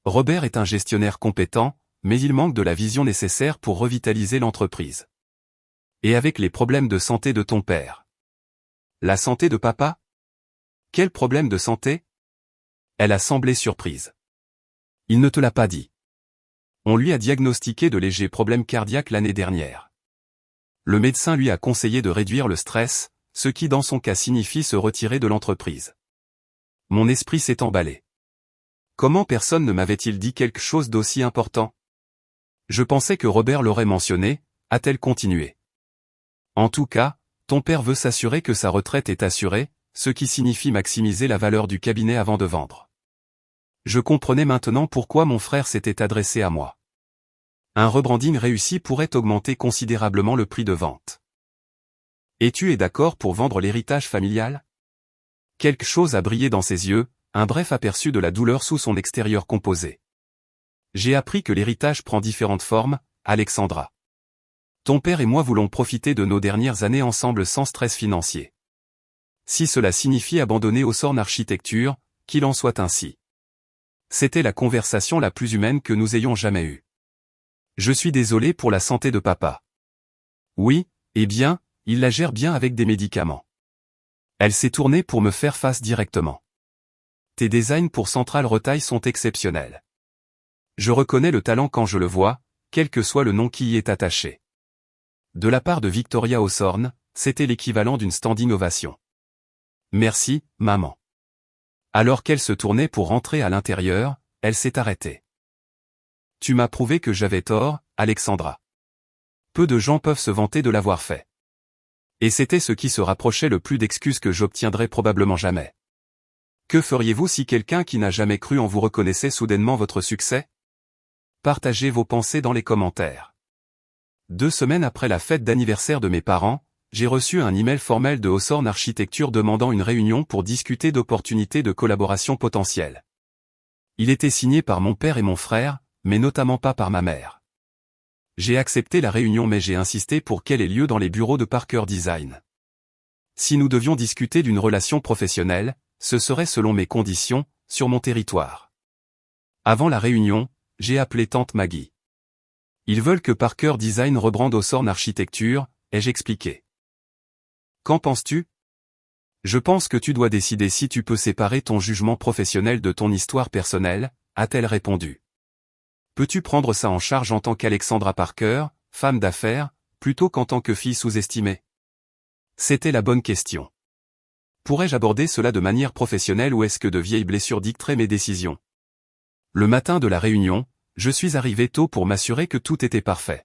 Robert est un gestionnaire compétent, mais il manque de la vision nécessaire pour revitaliser l'entreprise. Et avec les problèmes de santé de ton père. La santé de papa? Quel problème de santé? Elle a semblé surprise. Il ne te l'a pas dit. On lui a diagnostiqué de légers problèmes cardiaques l'année dernière. Le médecin lui a conseillé de réduire le stress, ce qui dans son cas signifie se retirer de l'entreprise. Mon esprit s'est emballé. Comment personne ne m'avait-il dit quelque chose d'aussi important? Je pensais que Robert l'aurait mentionné, a-t-elle continué. En tout cas, ton père veut s'assurer que sa retraite est assurée, ce qui signifie maximiser la valeur du cabinet avant de vendre. Je comprenais maintenant pourquoi mon frère s'était adressé à moi. Un rebranding réussi pourrait augmenter considérablement le prix de vente. Et tu es d'accord pour vendre l'héritage familial? Quelque chose a brillé dans ses yeux, un bref aperçu de la douleur sous son extérieur composé. J'ai appris que l'héritage prend différentes formes, Alexandra. Ton père et moi voulons profiter de nos dernières années ensemble sans stress financier. Si cela signifie abandonner Hawthorne Architecture, qu'il en soit ainsi. C'était la conversation la plus humaine que nous ayons jamais eue. Je suis désolé pour la santé de papa. Oui, eh bien, il la gère bien avec des médicaments. Elle s'est tournée pour me faire face directement. Tes designs pour Central Retail sont exceptionnels. Je reconnais le talent quand je le vois, quel que soit le nom qui y est attaché. De la part de Victoria Hawthorne, c'était l'équivalent d'une standing ovation. Merci, maman. Alors qu'elle se tournait pour rentrer à l'intérieur, elle s'est arrêtée. Tu m'as prouvé que j'avais tort, Alexandra. Peu de gens peuvent se vanter de l'avoir fait. Et c'était ce qui se rapprochait le plus d'excuses que j'obtiendrais probablement jamais. Que feriez-vous si quelqu'un qui n'a jamais cru en vous reconnaissait soudainement votre succès? Partagez vos pensées dans les commentaires. 2 semaines après la fête d'anniversaire de mes parents, j'ai reçu un email formel de Hawthorne Architecture demandant une réunion pour discuter d'opportunités de collaboration potentielles. Il était signé par mon père et mon frère, mais notamment pas par ma mère. J'ai accepté la réunion mais j'ai insisté pour qu'elle ait lieu dans les bureaux de Parker Design. Si nous devions discuter d'une relation professionnelle, ce serait selon mes conditions, sur mon territoire. Avant la réunion, j'ai appelé tante Maggie. Ils veulent que Parker Design rebrande Hawthorne Architecture, ai-je expliqué. Qu'en penses-tu? Je pense que tu dois décider si tu peux séparer ton jugement professionnel de ton histoire personnelle, a-t-elle répondu. Peux-tu prendre ça en charge en tant qu'Alexandra Parker, femme d'affaires, plutôt qu'en tant que fille sous-estimée? C'était la bonne question. Pourrais-je aborder cela de manière professionnelle ou est-ce que de vieilles blessures dicteraient mes décisions? Le matin de la réunion, je suis arrivé tôt pour m'assurer que tout était parfait.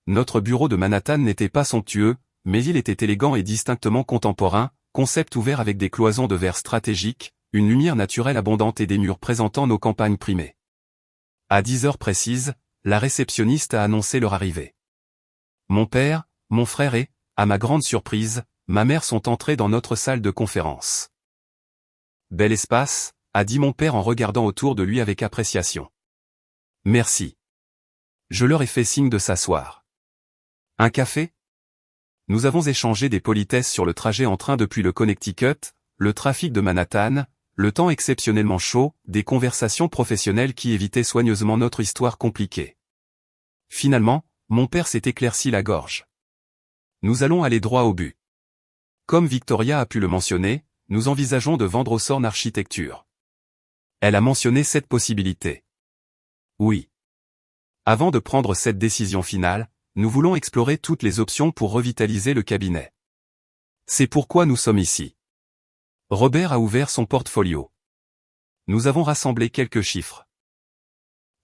Notre bureau de Manhattan n'était pas somptueux, mais il était élégant et distinctement contemporain, concept ouvert avec des cloisons de verre stratégiques, une lumière naturelle abondante et des murs présentant nos campagnes primées. À 10 heures précises, la réceptionniste a annoncé leur arrivée. Mon père, mon frère et, à ma grande surprise, ma mère sont entrés dans notre salle de conférence. Bel espace, a dit mon père en regardant autour de lui avec appréciation. Merci. Je leur ai fait signe de s'asseoir. Un café? Nous avons échangé des politesses sur le trajet en train depuis le Connecticut, le trafic de Manhattan, le temps exceptionnellement chaud, des conversations professionnelles qui évitaient soigneusement notre histoire compliquée. Finalement, mon père s'est éclairci la gorge. Nous allons aller droit au but. Comme Victoria a pu le mentionner, nous envisageons de vendre Hawthorne Architecture. Elle a mentionné cette possibilité. Oui. Avant de prendre cette décision finale, nous voulons explorer toutes les options pour revitaliser le cabinet. C'est pourquoi nous sommes ici. Robert a ouvert son portfolio. Nous avons rassemblé quelques chiffres.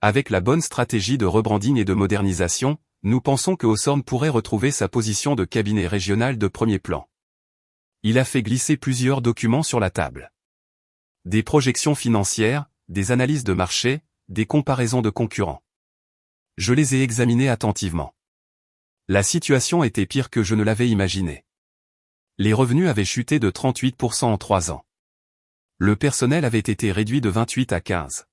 Avec la bonne stratégie de rebranding et de modernisation, nous pensons que Hawthorne pourrait retrouver sa position de cabinet régional de premier plan. Il a fait glisser plusieurs documents sur la table. Des projections financières, des analyses de marché, des comparaisons de concurrents. Je les ai examinés attentivement. La situation était pire que je ne l'avais imaginé. Les revenus avaient chuté de 38% en 3 ans. Le personnel avait été réduit de 28 à 15.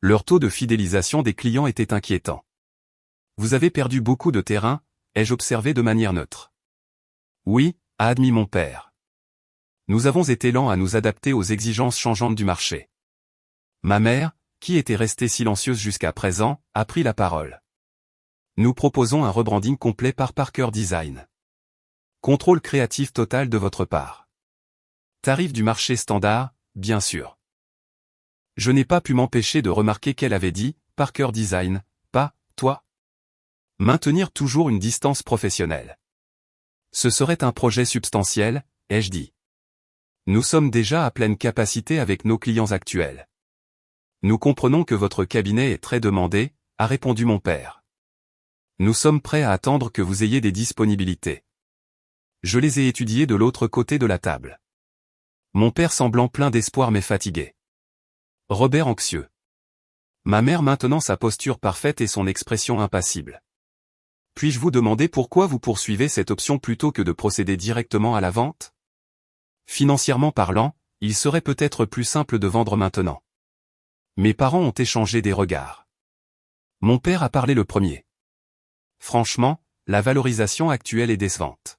Leur taux de fidélisation des clients était inquiétant. Vous avez perdu beaucoup de terrain, ai-je observé de manière neutre. Oui, a admis mon père. Nous avons été lents à nous adapter aux exigences changeantes du marché. Ma mère, qui était restée silencieuse jusqu'à présent, a pris la parole. Nous proposons un rebranding complet par Parker Design. Contrôle créatif total de votre part. Tarif du marché standard, bien sûr. Je n'ai pas pu m'empêcher de remarquer qu'elle avait dit, Parker Design, pas, toi. Maintenir toujours une distance professionnelle. Ce serait un projet substantiel, ai-je dit. Nous sommes déjà à pleine capacité avec nos clients actuels. Nous comprenons que votre cabinet est très demandé, a répondu mon père. Nous sommes prêts à attendre que vous ayez des disponibilités. Je les ai étudiées de l'autre côté de la table. Mon père semblant plein d'espoir mais fatigué. Robert anxieux. Ma mère maintenant sa posture parfaite et son expression impassible. Puis-je vous demander pourquoi vous poursuivez cette option plutôt que de procéder directement à la vente? Financièrement parlant, il serait peut-être plus simple de vendre maintenant. Mes parents ont échangé des regards. Mon père a parlé le premier. Franchement, la valorisation actuelle est décevante.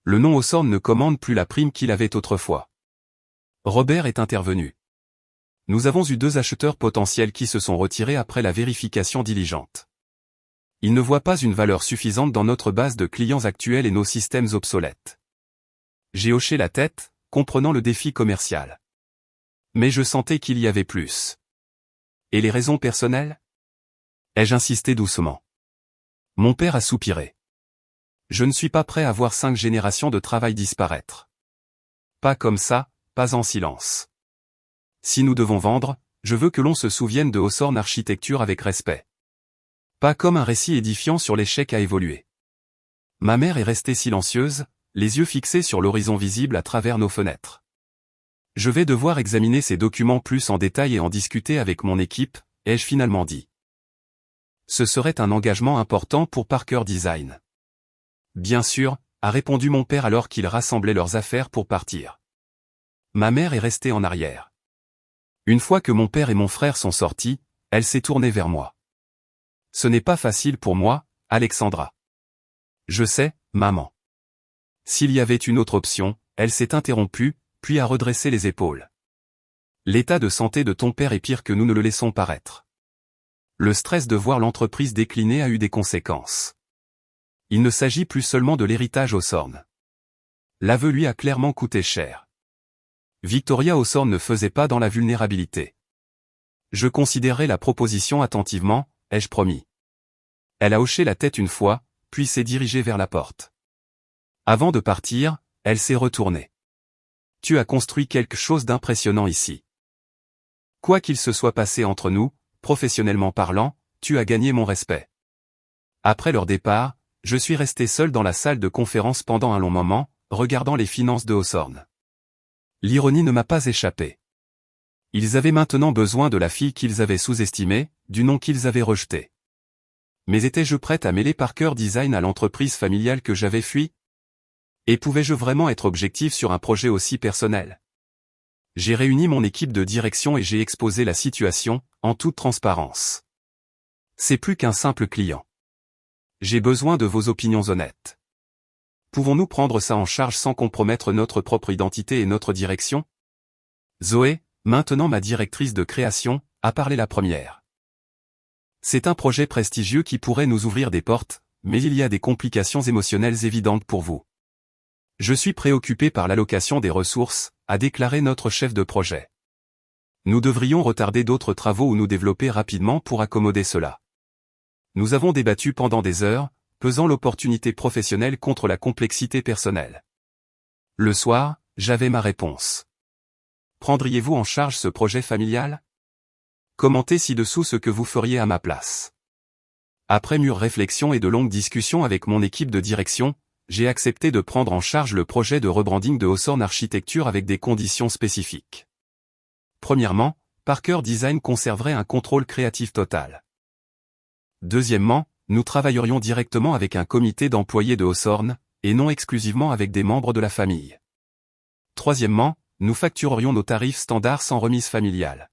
Le nom Hawthorne ne commande plus la prime qu'il avait autrefois. Robert est intervenu. Nous avons eu 2 acheteurs potentiels qui se sont retirés après la vérification diligente. Ils ne voient pas une valeur suffisante dans notre base de clients actuels et nos systèmes obsolètes. J'ai hoché la tête, comprenant le défi commercial. Mais je sentais qu'il y avait plus. Et les raisons personnelles? Ai-je insisté doucement. Mon père a soupiré. Je ne suis pas prêt à voir 5 générations de travail disparaître. Pas comme ça, pas en silence. Si nous devons vendre, je veux que l'on se souvienne de Hawthorne Architecture avec respect. Pas comme un récit édifiant sur l'échec à évoluer. Ma mère est restée silencieuse, les yeux fixés sur l'horizon visible à travers nos fenêtres. Je vais devoir examiner ces documents plus en détail et en discuter avec mon équipe, ai-je finalement dit. Ce serait un engagement important pour Parker Design. Bien sûr, a répondu mon père alors qu'ils rassemblaient leurs affaires pour partir. Ma mère est restée en arrière. Une fois que mon père et mon frère sont sortis, elle s'est tournée vers moi. Ce n'est pas facile pour moi, Alexandra. Je sais, maman. S'il y avait une autre option, elle s'est interrompue, puis a redressé les épaules. L'état de santé de ton père est pire que nous ne le laissons paraître. Le stress de voir l'entreprise décliner a eu des conséquences. Il ne s'agit plus seulement de l'héritage Hawthorne. L'aveu lui a clairement coûté cher. Victoria Hawthorne ne faisait pas dans la vulnérabilité. Je considérerai la proposition attentivement, ai-je promis. Elle a hoché la tête une fois, puis s'est dirigée vers la porte. Avant de partir, elle s'est retournée. Tu as construit quelque chose d'impressionnant ici. Quoi qu'il se soit passé entre nous, professionnellement parlant, tu as gagné mon respect. Après leur départ, je suis resté seul dans la salle de conférence pendant un long moment, regardant les finances de Hawthorne. L'ironie ne m'a pas échappé. Ils avaient maintenant besoin de la fille qu'ils avaient sous-estimée, du nom qu'ils avaient rejeté. Mais étais-je prête à mêler Parker Design à l'entreprise familiale que j'avais fui? Et pouvais-je vraiment être objectif sur un projet aussi personnel? J'ai réuni mon équipe de direction et j'ai exposé la situation, en toute transparence. C'est plus qu'un simple client. J'ai besoin de vos opinions honnêtes. Pouvons-nous prendre ça en charge sans compromettre notre propre identité et notre direction? Zoé, maintenant ma directrice de création, a parlé la première. C'est un projet prestigieux qui pourrait nous ouvrir des portes, mais il y a des complications émotionnelles évidentes pour vous. Je suis préoccupé par l'allocation des ressources, a déclaré notre chef de projet. Nous devrions retarder d'autres travaux ou nous développer rapidement pour accommoder cela. Nous avons débattu pendant des heures, pesant l'opportunité professionnelle contre la complexité personnelle. Le soir, j'avais ma réponse. Prendriez-vous en charge ce projet familial? Commentez ci-dessous ce que vous feriez à ma place. Après mûre réflexion et de longues discussions avec mon équipe de direction, j'ai accepté de prendre en charge le projet de rebranding de Hawthorne Architecture avec des conditions spécifiques. Premièrement, Parker Design conserverait un contrôle créatif total. Deuxièmement, nous travaillerions directement avec un comité d'employés de Hawthorne, et non exclusivement avec des membres de la famille. Troisièmement, nous facturerions nos tarifs standards sans remise familiale.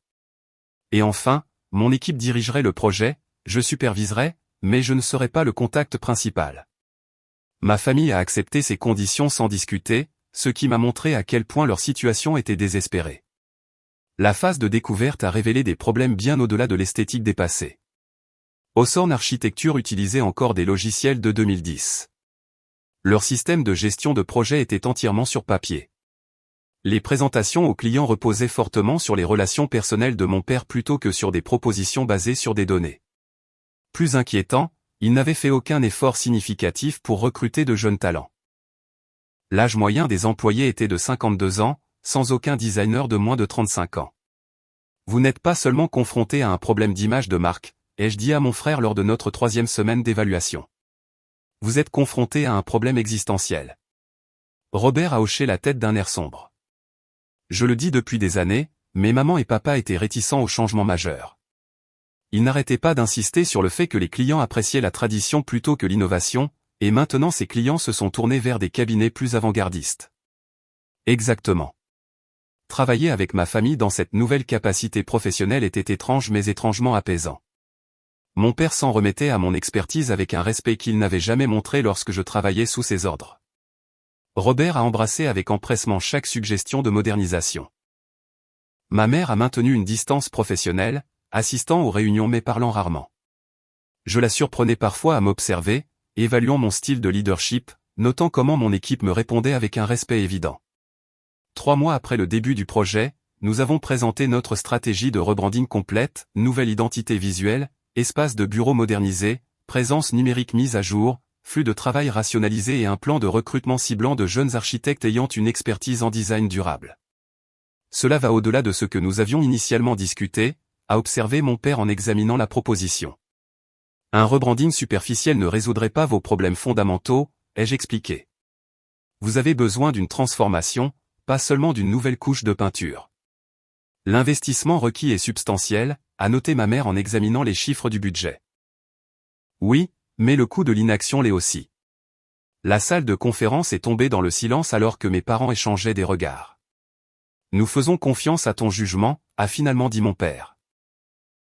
Et enfin, mon équipe dirigerait le projet, je superviserais, mais je ne serais pas le contact principal. Ma famille a accepté ces conditions sans discuter, ce qui m'a montré à quel point leur situation était désespérée. La phase de découverte a révélé des problèmes bien au-delà de l'esthétique dépassée. Hawthorne Architecture utilisait encore des logiciels de 2010. Leur système de gestion de projet était entièrement sur papier. Les présentations aux clients reposaient fortement sur les relations personnelles de mon père plutôt que sur des propositions basées sur des données. Plus inquiétant, il n'avait fait aucun effort significatif pour recruter de jeunes talents. L'âge moyen des employés était de 52 ans, sans aucun designer de moins de 35 ans. Vous n'êtes pas seulement confronté à un problème d'image de marque, ai-je dit à mon frère lors de notre 3e semaine d'évaluation. Vous êtes confronté à un problème existentiel. Robert a hoché la tête d'un air sombre. Je le dis depuis des années, mais maman et papa étaient réticents au changement majeur. Ils n'arrêtaient pas d'insister sur le fait que les clients appréciaient la tradition plutôt que l'innovation, et maintenant ces clients se sont tournés vers des cabinets plus avant-gardistes. Exactement. Travailler avec ma famille dans cette nouvelle capacité professionnelle était étrange mais étrangement apaisant. Mon père s'en remettait à mon expertise avec un respect qu'il n'avait jamais montré lorsque je travaillais sous ses ordres. Robert a embrassé avec empressement chaque suggestion de modernisation. Ma mère a maintenu une distance professionnelle, assistant aux réunions mais parlant rarement. Je la surprenais parfois à m'observer, évaluant mon style de leadership, notant comment mon équipe me répondait avec un respect évident. 3 mois après le début du projet, nous avons présenté notre stratégie de rebranding complète, nouvelle identité visuelle, espace de bureau modernisé, présence numérique mise à jour, flux de travail rationalisé et un plan de recrutement ciblant de jeunes architectes ayant une expertise en design durable. Cela va au-delà de ce que nous avions initialement discuté, a observé mon père en examinant la proposition. Un rebranding superficiel ne résoudrait pas vos problèmes fondamentaux, ai-je expliqué. Vous avez besoin d'une transformation, pas seulement d'une nouvelle couche de peinture. L'investissement requis est substantiel, a noté ma mère en examinant les chiffres du budget. Oui, mais le coût de l'inaction l'est aussi. La salle de conférence est tombée dans le silence alors que mes parents échangeaient des regards. Nous faisons confiance à ton jugement, a finalement dit mon père.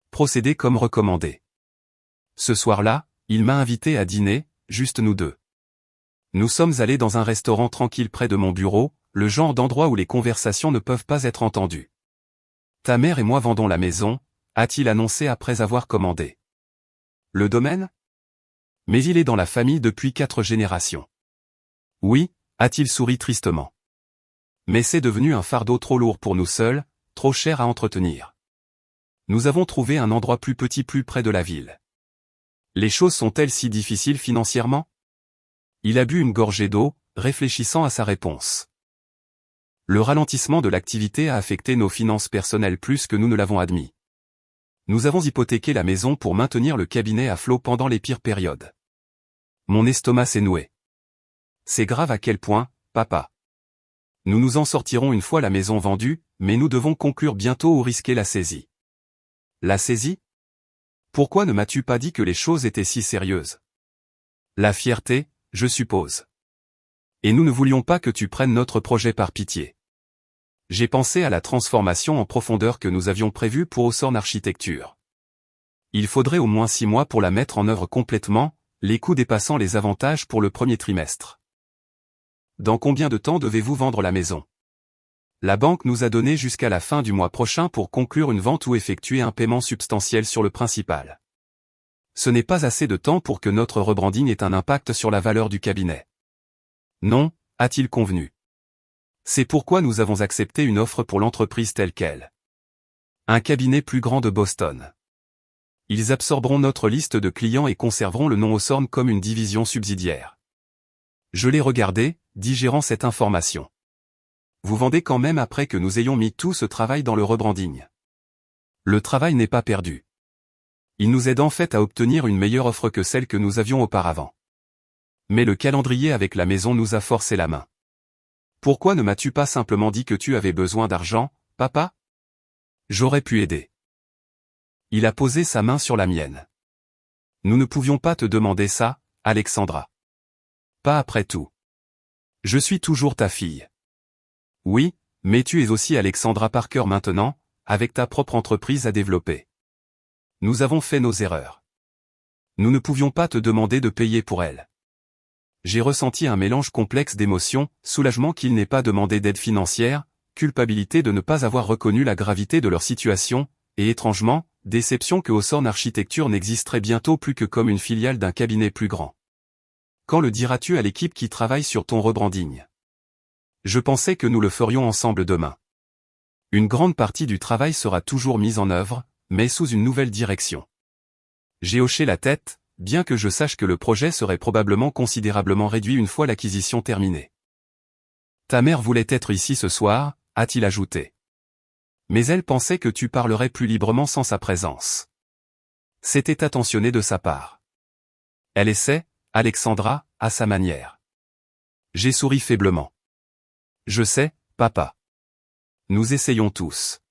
Procédez comme recommandé. Ce soir-là, il m'a invité à dîner, juste nous deux. Nous sommes allés dans un restaurant tranquille près de mon bureau, le genre d'endroit où les conversations ne peuvent pas être entendues. Ta mère et moi vendons la maison, a-t-il annoncé après avoir commandé. Le domaine? Mais il est dans la famille depuis 4 générations. Oui, a-t-il souri tristement. Mais c'est devenu un fardeau trop lourd pour nous seuls, trop cher à entretenir. Nous avons trouvé un endroit plus petit plus près de la ville. Les choses sont-elles si difficiles financièrement? Il a bu une gorgée d'eau, réfléchissant à sa réponse. Le ralentissement de l'activité a affecté nos finances personnelles plus que nous ne l'avons admis. Nous avons hypothéqué la maison pour maintenir le cabinet à flot pendant les pires périodes. Mon estomac s'est noué. C'est grave à quel point, papa? Nous nous en sortirons une fois la maison vendue, mais nous devons conclure bientôt ou risquer la saisie. La saisie? Pourquoi ne m'as-tu pas dit que les choses étaient si sérieuses? La fierté, je suppose. Et nous ne voulions pas que tu prennes notre projet par pitié. J'ai pensé à la transformation en profondeur que nous avions prévue pour Hawthorne Architecture. Il faudrait au moins 6 mois pour la mettre en œuvre complètement, les coûts dépassant les avantages pour le premier trimestre. Dans combien de temps devez-vous vendre la maison? La banque nous a donné jusqu'à la fin du mois prochain pour conclure une vente ou effectuer un paiement substantiel sur le principal. Ce n'est pas assez de temps pour que notre rebranding ait un impact sur la valeur du cabinet. Non, a-t-il convenu. C'est pourquoi nous avons accepté une offre pour l'entreprise telle qu'elle. Un cabinet plus grand de Boston. Ils absorberont notre liste de clients et conserveront le nom Hawthorne comme une division subsidiaire. Je l'ai regardé, digérant cette information. Vous vendez quand même après que nous ayons mis tout ce travail dans le rebranding. Le travail n'est pas perdu. Il nous aide en fait à obtenir une meilleure offre que celle que nous avions auparavant. Mais le calendrier avec la maison nous a forcé la main. Pourquoi ne m'as-tu pas simplement dit que tu avais besoin d'argent, papa? J'aurais pu aider. Il a posé sa main sur la mienne. Nous ne pouvions pas te demander ça, Alexandra. Pas après tout. Je suis toujours ta fille. Oui, mais tu es aussi Alexandra Parker maintenant, avec ta propre entreprise à développer. Nous avons fait nos erreurs. Nous ne pouvions pas te demander de payer pour elle. J'ai ressenti un mélange complexe d'émotions, soulagement qu'ils n'aient pas demandé d'aide financière, culpabilité de ne pas avoir reconnu la gravité de leur situation, et étrangement, déception que Hawthorne Architecture n'existerait bientôt plus que comme une filiale d'un cabinet plus grand. Quand le diras-tu à l'équipe qui travaille sur ton rebranding? Je pensais que nous le ferions ensemble demain. Une grande partie du travail sera toujours mise en œuvre, mais sous une nouvelle direction. J'ai hoché la tête, bien que je sache que le projet serait probablement considérablement réduit une fois l'acquisition terminée. Ta mère voulait être ici ce soir, a-t-il ajouté. Mais elle pensait que tu parlerais plus librement sans sa présence. C'était attentionné de sa part. Elle essaie, Alexandra, à sa manière. J'ai souri faiblement. Je sais, papa. Nous essayons tous.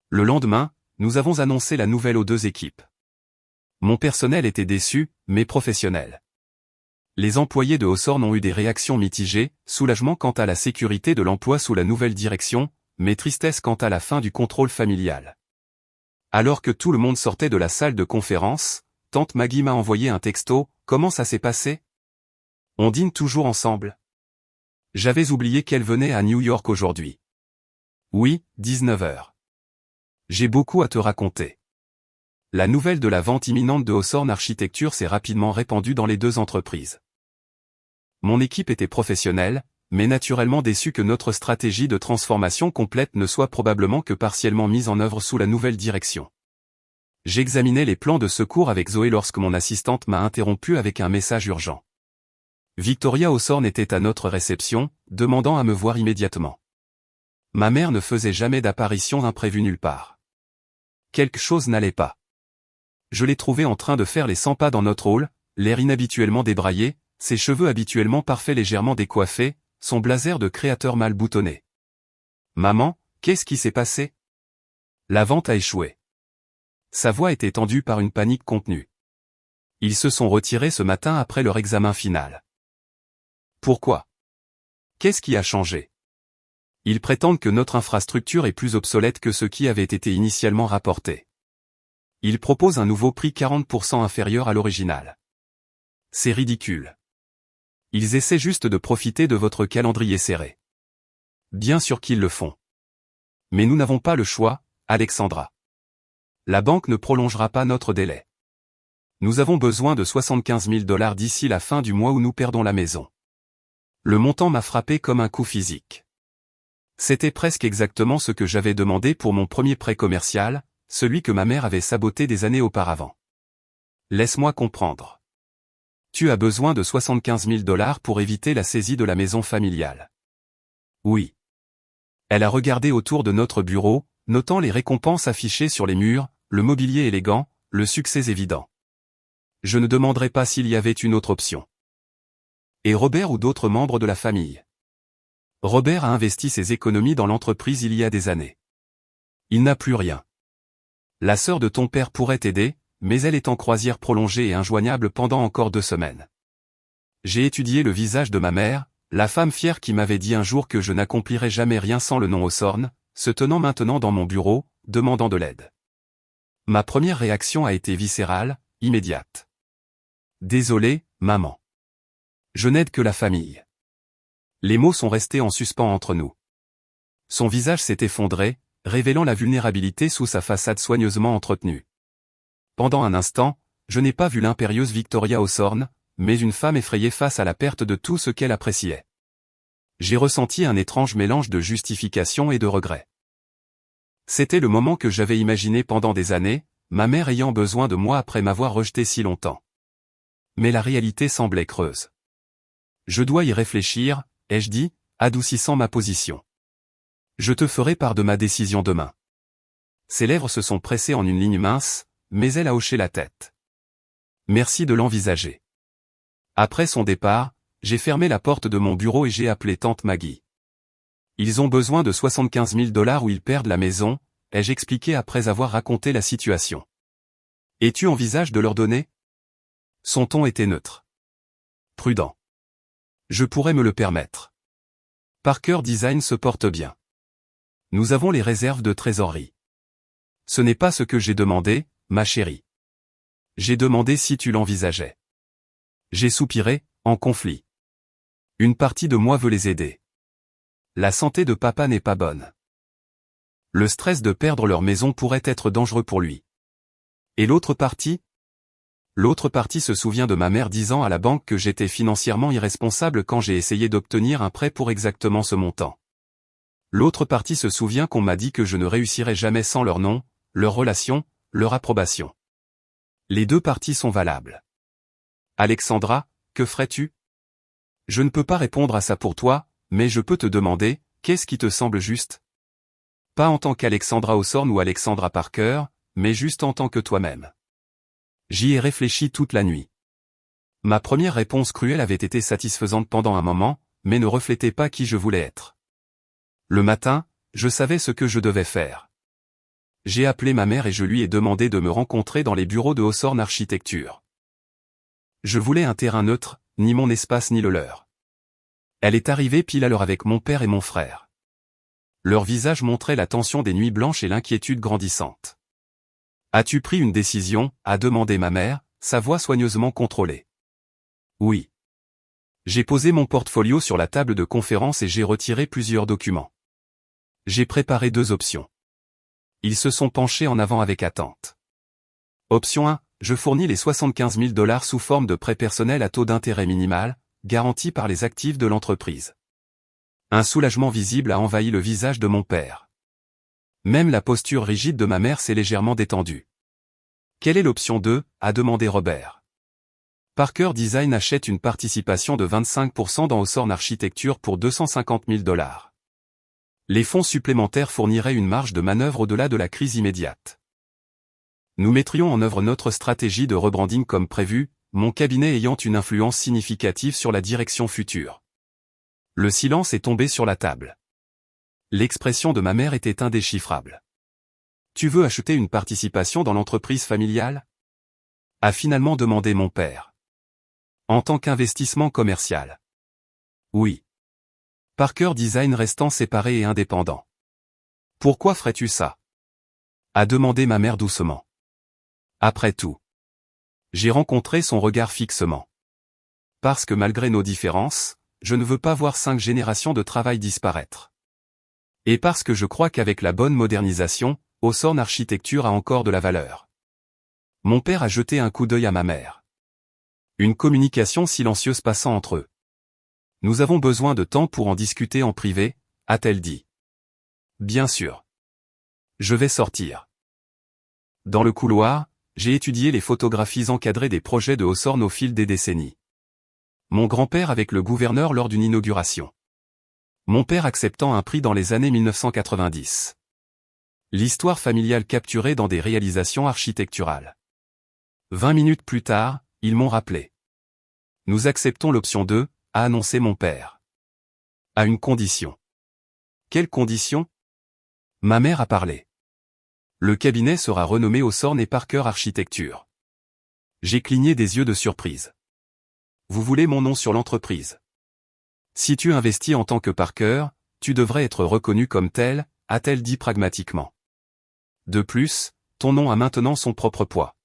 Le lendemain, nous avons annoncé la nouvelle aux 2 équipes. Mon personnel était déçu, mais professionnel. Les employés de Hawthorne ont eu des réactions mitigées, soulagement quant à la sécurité de l'emploi sous la nouvelle direction, mais tristesse quant à la fin du contrôle familial. Alors que tout le monde sortait de la salle de conférence, tante Maggie m'a envoyé un texto, « Comment ça s'est passé? On dîne toujours ensemble ?» J'avais oublié qu'elle venait à New York aujourd'hui. Oui, 19h. J'ai beaucoup à te raconter. La nouvelle de la vente imminente de Hawthorne Architecture s'est rapidement répandue dans les 2 entreprises. Mon équipe était professionnelle, mais naturellement déçue que notre stratégie de transformation complète ne soit probablement que partiellement mise en œuvre sous la nouvelle direction. J'examinais les plans de secours avec Zoé lorsque mon assistante m'a interrompu avec un message urgent. Victoria Hawthorne était à notre réception, demandant à me voir immédiatement. Ma mère ne faisait jamais d'apparition imprévue nulle part. Quelque chose n'allait pas. Je l'ai trouvée en train de faire les 100 pas dans notre hall, l'air inhabituellement débraillé, ses cheveux habituellement parfaits légèrement décoiffés, son blazer de créateur mal boutonné. Maman, qu'est-ce qui s'est passé? La vente a échoué. Sa voix était tendue par une panique contenue. Ils se sont retirés ce matin après leur examen final. Pourquoi? Qu'est-ce qui a changé? Ils prétendent que notre infrastructure est plus obsolète que ce qui avait été initialement rapporté. Ils proposent un nouveau prix 40% inférieur à l'original. C'est ridicule. Ils essaient juste de profiter de votre calendrier serré. Bien sûr qu'ils le font. Mais nous n'avons pas le choix, Alexandra. La banque ne prolongera pas notre délai. Nous avons besoin de 75 000 $ d'ici la fin du mois ou nous perdons la maison. Le montant m'a frappé comme un coup physique. C'était presque exactement ce que j'avais demandé pour mon premier prêt commercial, celui que ma mère avait saboté des années auparavant. Laisse-moi comprendre. Tu as besoin de 75 000 $ pour éviter la saisie de la maison familiale. Oui. Elle a regardé autour de notre bureau, notant les récompenses affichées sur les murs, le mobilier élégant, le succès évident. Je ne demanderai pas s'il y avait une autre option. Et Robert ou d'autres membres de la famille. Robert a investi ses économies dans l'entreprise il y a des années. Il n'a plus rien. La sœur de ton père pourrait t'aider, mais elle est en croisière prolongée et injoignable pendant encore 2 semaines. J'ai étudié le visage de ma mère, la femme fière qui m'avait dit un jour que je n'accomplirais jamais rien sans le nom Hawthorne, se tenant maintenant dans mon bureau, demandant de l'aide. Ma première réaction a été viscérale, immédiate. Désolé, maman. Je n'aide que la famille. Les mots sont restés en suspens entre nous. Son visage s'est effondré, révélant la vulnérabilité sous sa façade soigneusement entretenue. Pendant un instant, je n'ai pas vu l'impérieuse Victoria Hawthorne, mais une femme effrayée face à la perte de tout ce qu'elle appréciait. J'ai ressenti un étrange mélange de justification et de regret. C'était le moment que j'avais imaginé pendant des années, ma mère ayant besoin de moi après m'avoir rejeté si longtemps. Mais la réalité semblait creuse. Je dois y réfléchir, ai-je dit, adoucissant ma position. Je te ferai part de ma décision demain. Ses lèvres se sont pressées en une ligne mince, mais elle a hoché la tête. Merci de l'envisager. Après son départ, j'ai fermé la porte de mon bureau et j'ai appelé tante Maggie. Ils ont besoin de 75 000 $ ou ils perdent la maison, ai-je expliqué après avoir raconté la situation. Et tu envisages de leur donner? Son ton était neutre. Prudent. Je pourrais me le permettre. Parker Design se porte bien. Nous avons les réserves de trésorerie. Ce n'est pas ce que j'ai demandé, ma chérie. J'ai demandé si tu l'envisageais. J'ai soupiré, en conflit. Une partie de moi veut les aider. La santé de papa n'est pas bonne. Le stress de perdre leur maison pourrait être dangereux pour lui. Et l'autre partie? L'autre partie se souvient de ma mère disant à la banque que j'étais financièrement irresponsable quand j'ai essayé d'obtenir un prêt pour exactement ce montant. L'autre partie se souvient qu'on m'a dit que je ne réussirais jamais sans leur nom, leur relation, leur approbation. Les deux parties sont valables. Alexandra, que ferais-tu? Je ne peux pas répondre à ça pour toi, mais je peux te demander, qu'est-ce qui te semble juste? Pas en tant qu'Alexandra Hawthorne ou Alexandra Parker, mais juste en tant que toi-même. J'y ai réfléchi toute la nuit. Ma première réponse cruelle avait été satisfaisante pendant un moment, mais ne reflétait pas qui je voulais être. Le matin, je savais ce que je devais faire. J'ai appelé ma mère et je lui ai demandé de me rencontrer dans les bureaux de Hawthorne Architecture. Je voulais un terrain neutre, ni mon espace ni le leur. Elle est arrivée pile à l'heure avec mon père et mon frère. Leur visage montrait la tension des nuits blanches et l'inquiétude grandissante. As-tu pris une décision? A demandé ma mère, sa voix soigneusement contrôlée. Oui. J'ai posé mon portfolio sur la table de conférence et j'ai retiré plusieurs documents. J'ai préparé 2 options. Ils se sont penchés en avant avec attente. Option 1, je fournis les 75 000 $ sous forme de prêt personnel à taux d'intérêt minimal, garanti par les actifs de l'entreprise. Un soulagement visible a envahi le visage de mon père. Même la posture rigide de ma mère s'est légèrement détendue. Quelle est l'option 2? A demandé Robert. Parker Design achète une participation de 25% dans Hawthorne Architecture pour 250 000 $. Les fonds supplémentaires fourniraient une marge de manœuvre au-delà de la crise immédiate. Nous mettrions en œuvre notre stratégie de rebranding comme prévu, mon cabinet ayant une influence significative sur la direction future. Le silence est tombé sur la table. L'expression de ma mère était indéchiffrable. Tu veux acheter une participation dans l'entreprise familiale? A finalement demandé mon père. En tant qu'investissement commercial. Oui. Parker Design restant séparé et indépendant. Pourquoi ferais-tu ça? A demandé ma mère doucement. Après tout. J'ai rencontré son regard fixement. Parce que malgré nos différences, je ne veux pas voir 5 générations de travail disparaître. Et parce que je crois qu'avec la bonne modernisation, Hawthorne Architecture a encore de la valeur. Mon père a jeté un coup d'œil à ma mère. Une communication silencieuse passant entre eux. Nous avons besoin de temps pour en discuter en privé, a-t-elle dit. Bien sûr. Je vais sortir. Dans le couloir, j'ai étudié les photographies encadrées des projets de Hawthorne au fil des décennies. Mon grand-père avec le gouverneur lors d'une inauguration. Mon père acceptant un prix dans les années 1990. L'histoire familiale capturée dans des réalisations architecturales. 20 minutes plus tard, ils m'ont rappelé. Nous acceptons l'option 2, a annoncé mon père. À une condition. Quelle condition? Ma mère a parlé. Le cabinet sera renommé Hawthorne et Parker Architecture. J'ai cligné des yeux de surprise. Vous voulez mon nom sur l'entreprise? Si tu investis en tant que Parker, tu devrais être reconnu comme tel, a-t-elle dit pragmatiquement. De plus, ton nom a maintenant son propre poids.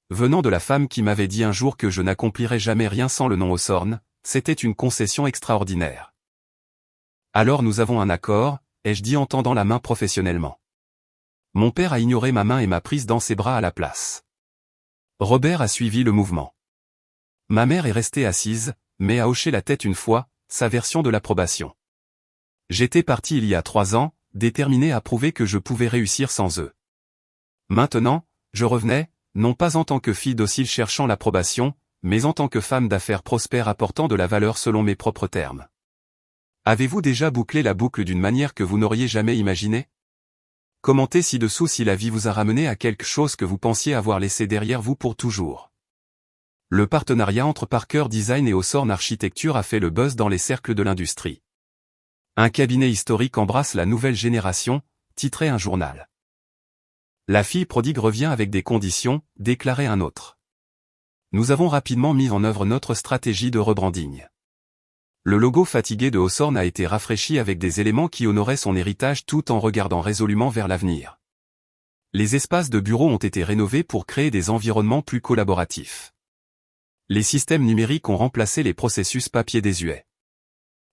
Venant de la femme qui m'avait dit un jour que je n'accomplirais jamais rien sans le nom Hawthorne, c'était une concession extraordinaire. Alors nous avons un accord, ai-je dit en tendant la main professionnellement. Mon père a ignoré ma main et m'a prise dans ses bras à la place. Robert a suivi le mouvement. Ma mère est restée assise, mais a hoché la tête une fois, sa version de l'approbation. J'étais parti il y a 3 ans, déterminé à prouver que je pouvais réussir sans eux. Maintenant, je revenais, non pas en tant que fille docile cherchant l'approbation, mais en tant que femme d'affaires prospère apportant de la valeur selon mes propres termes. Avez-vous déjà bouclé la boucle d'une manière que vous n'auriez jamais imaginée? Commentez ci-dessous si la vie vous a ramené à quelque chose que vous pensiez avoir laissé derrière vous pour toujours. Le partenariat entre Parker Design et Hawthorne Architecture a fait le buzz dans les cercles de l'industrie. Un cabinet historique embrasse la nouvelle génération, titrait un journal. La fille prodigue revient avec des conditions, déclarait un autre. Nous avons rapidement mis en œuvre notre stratégie de rebranding. Le logo fatigué de Hawthorne a été rafraîchi avec des éléments qui honoraient son héritage tout en regardant résolument vers l'avenir. Les espaces de bureaux ont été rénovés pour créer des environnements plus collaboratifs. Les systèmes numériques ont remplacé les processus papier désuets.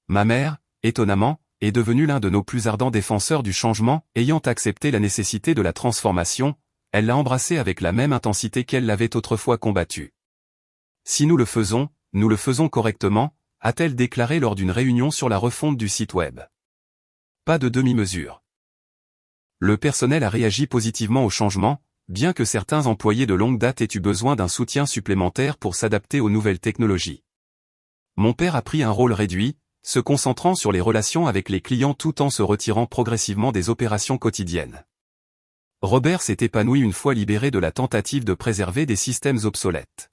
Ma mère, étonnamment, est devenue l'un de nos plus ardents défenseurs du changement, ayant accepté la nécessité de la transformation, elle l'a embrassé avec la même intensité qu'elle l'avait autrefois combattu. Si nous le faisons correctement, a-t-elle déclaré lors d'une réunion sur la refonte du site web. Pas de demi-mesure. Le personnel a réagi positivement au changement, bien que certains employés de longue date aient eu besoin d'un soutien supplémentaire pour s'adapter aux nouvelles technologies. Mon père a pris un rôle réduit, se concentrant sur les relations avec les clients tout en se retirant progressivement des opérations quotidiennes. Robert s'est épanoui une fois libéré de la tentative de préserver des systèmes obsolètes.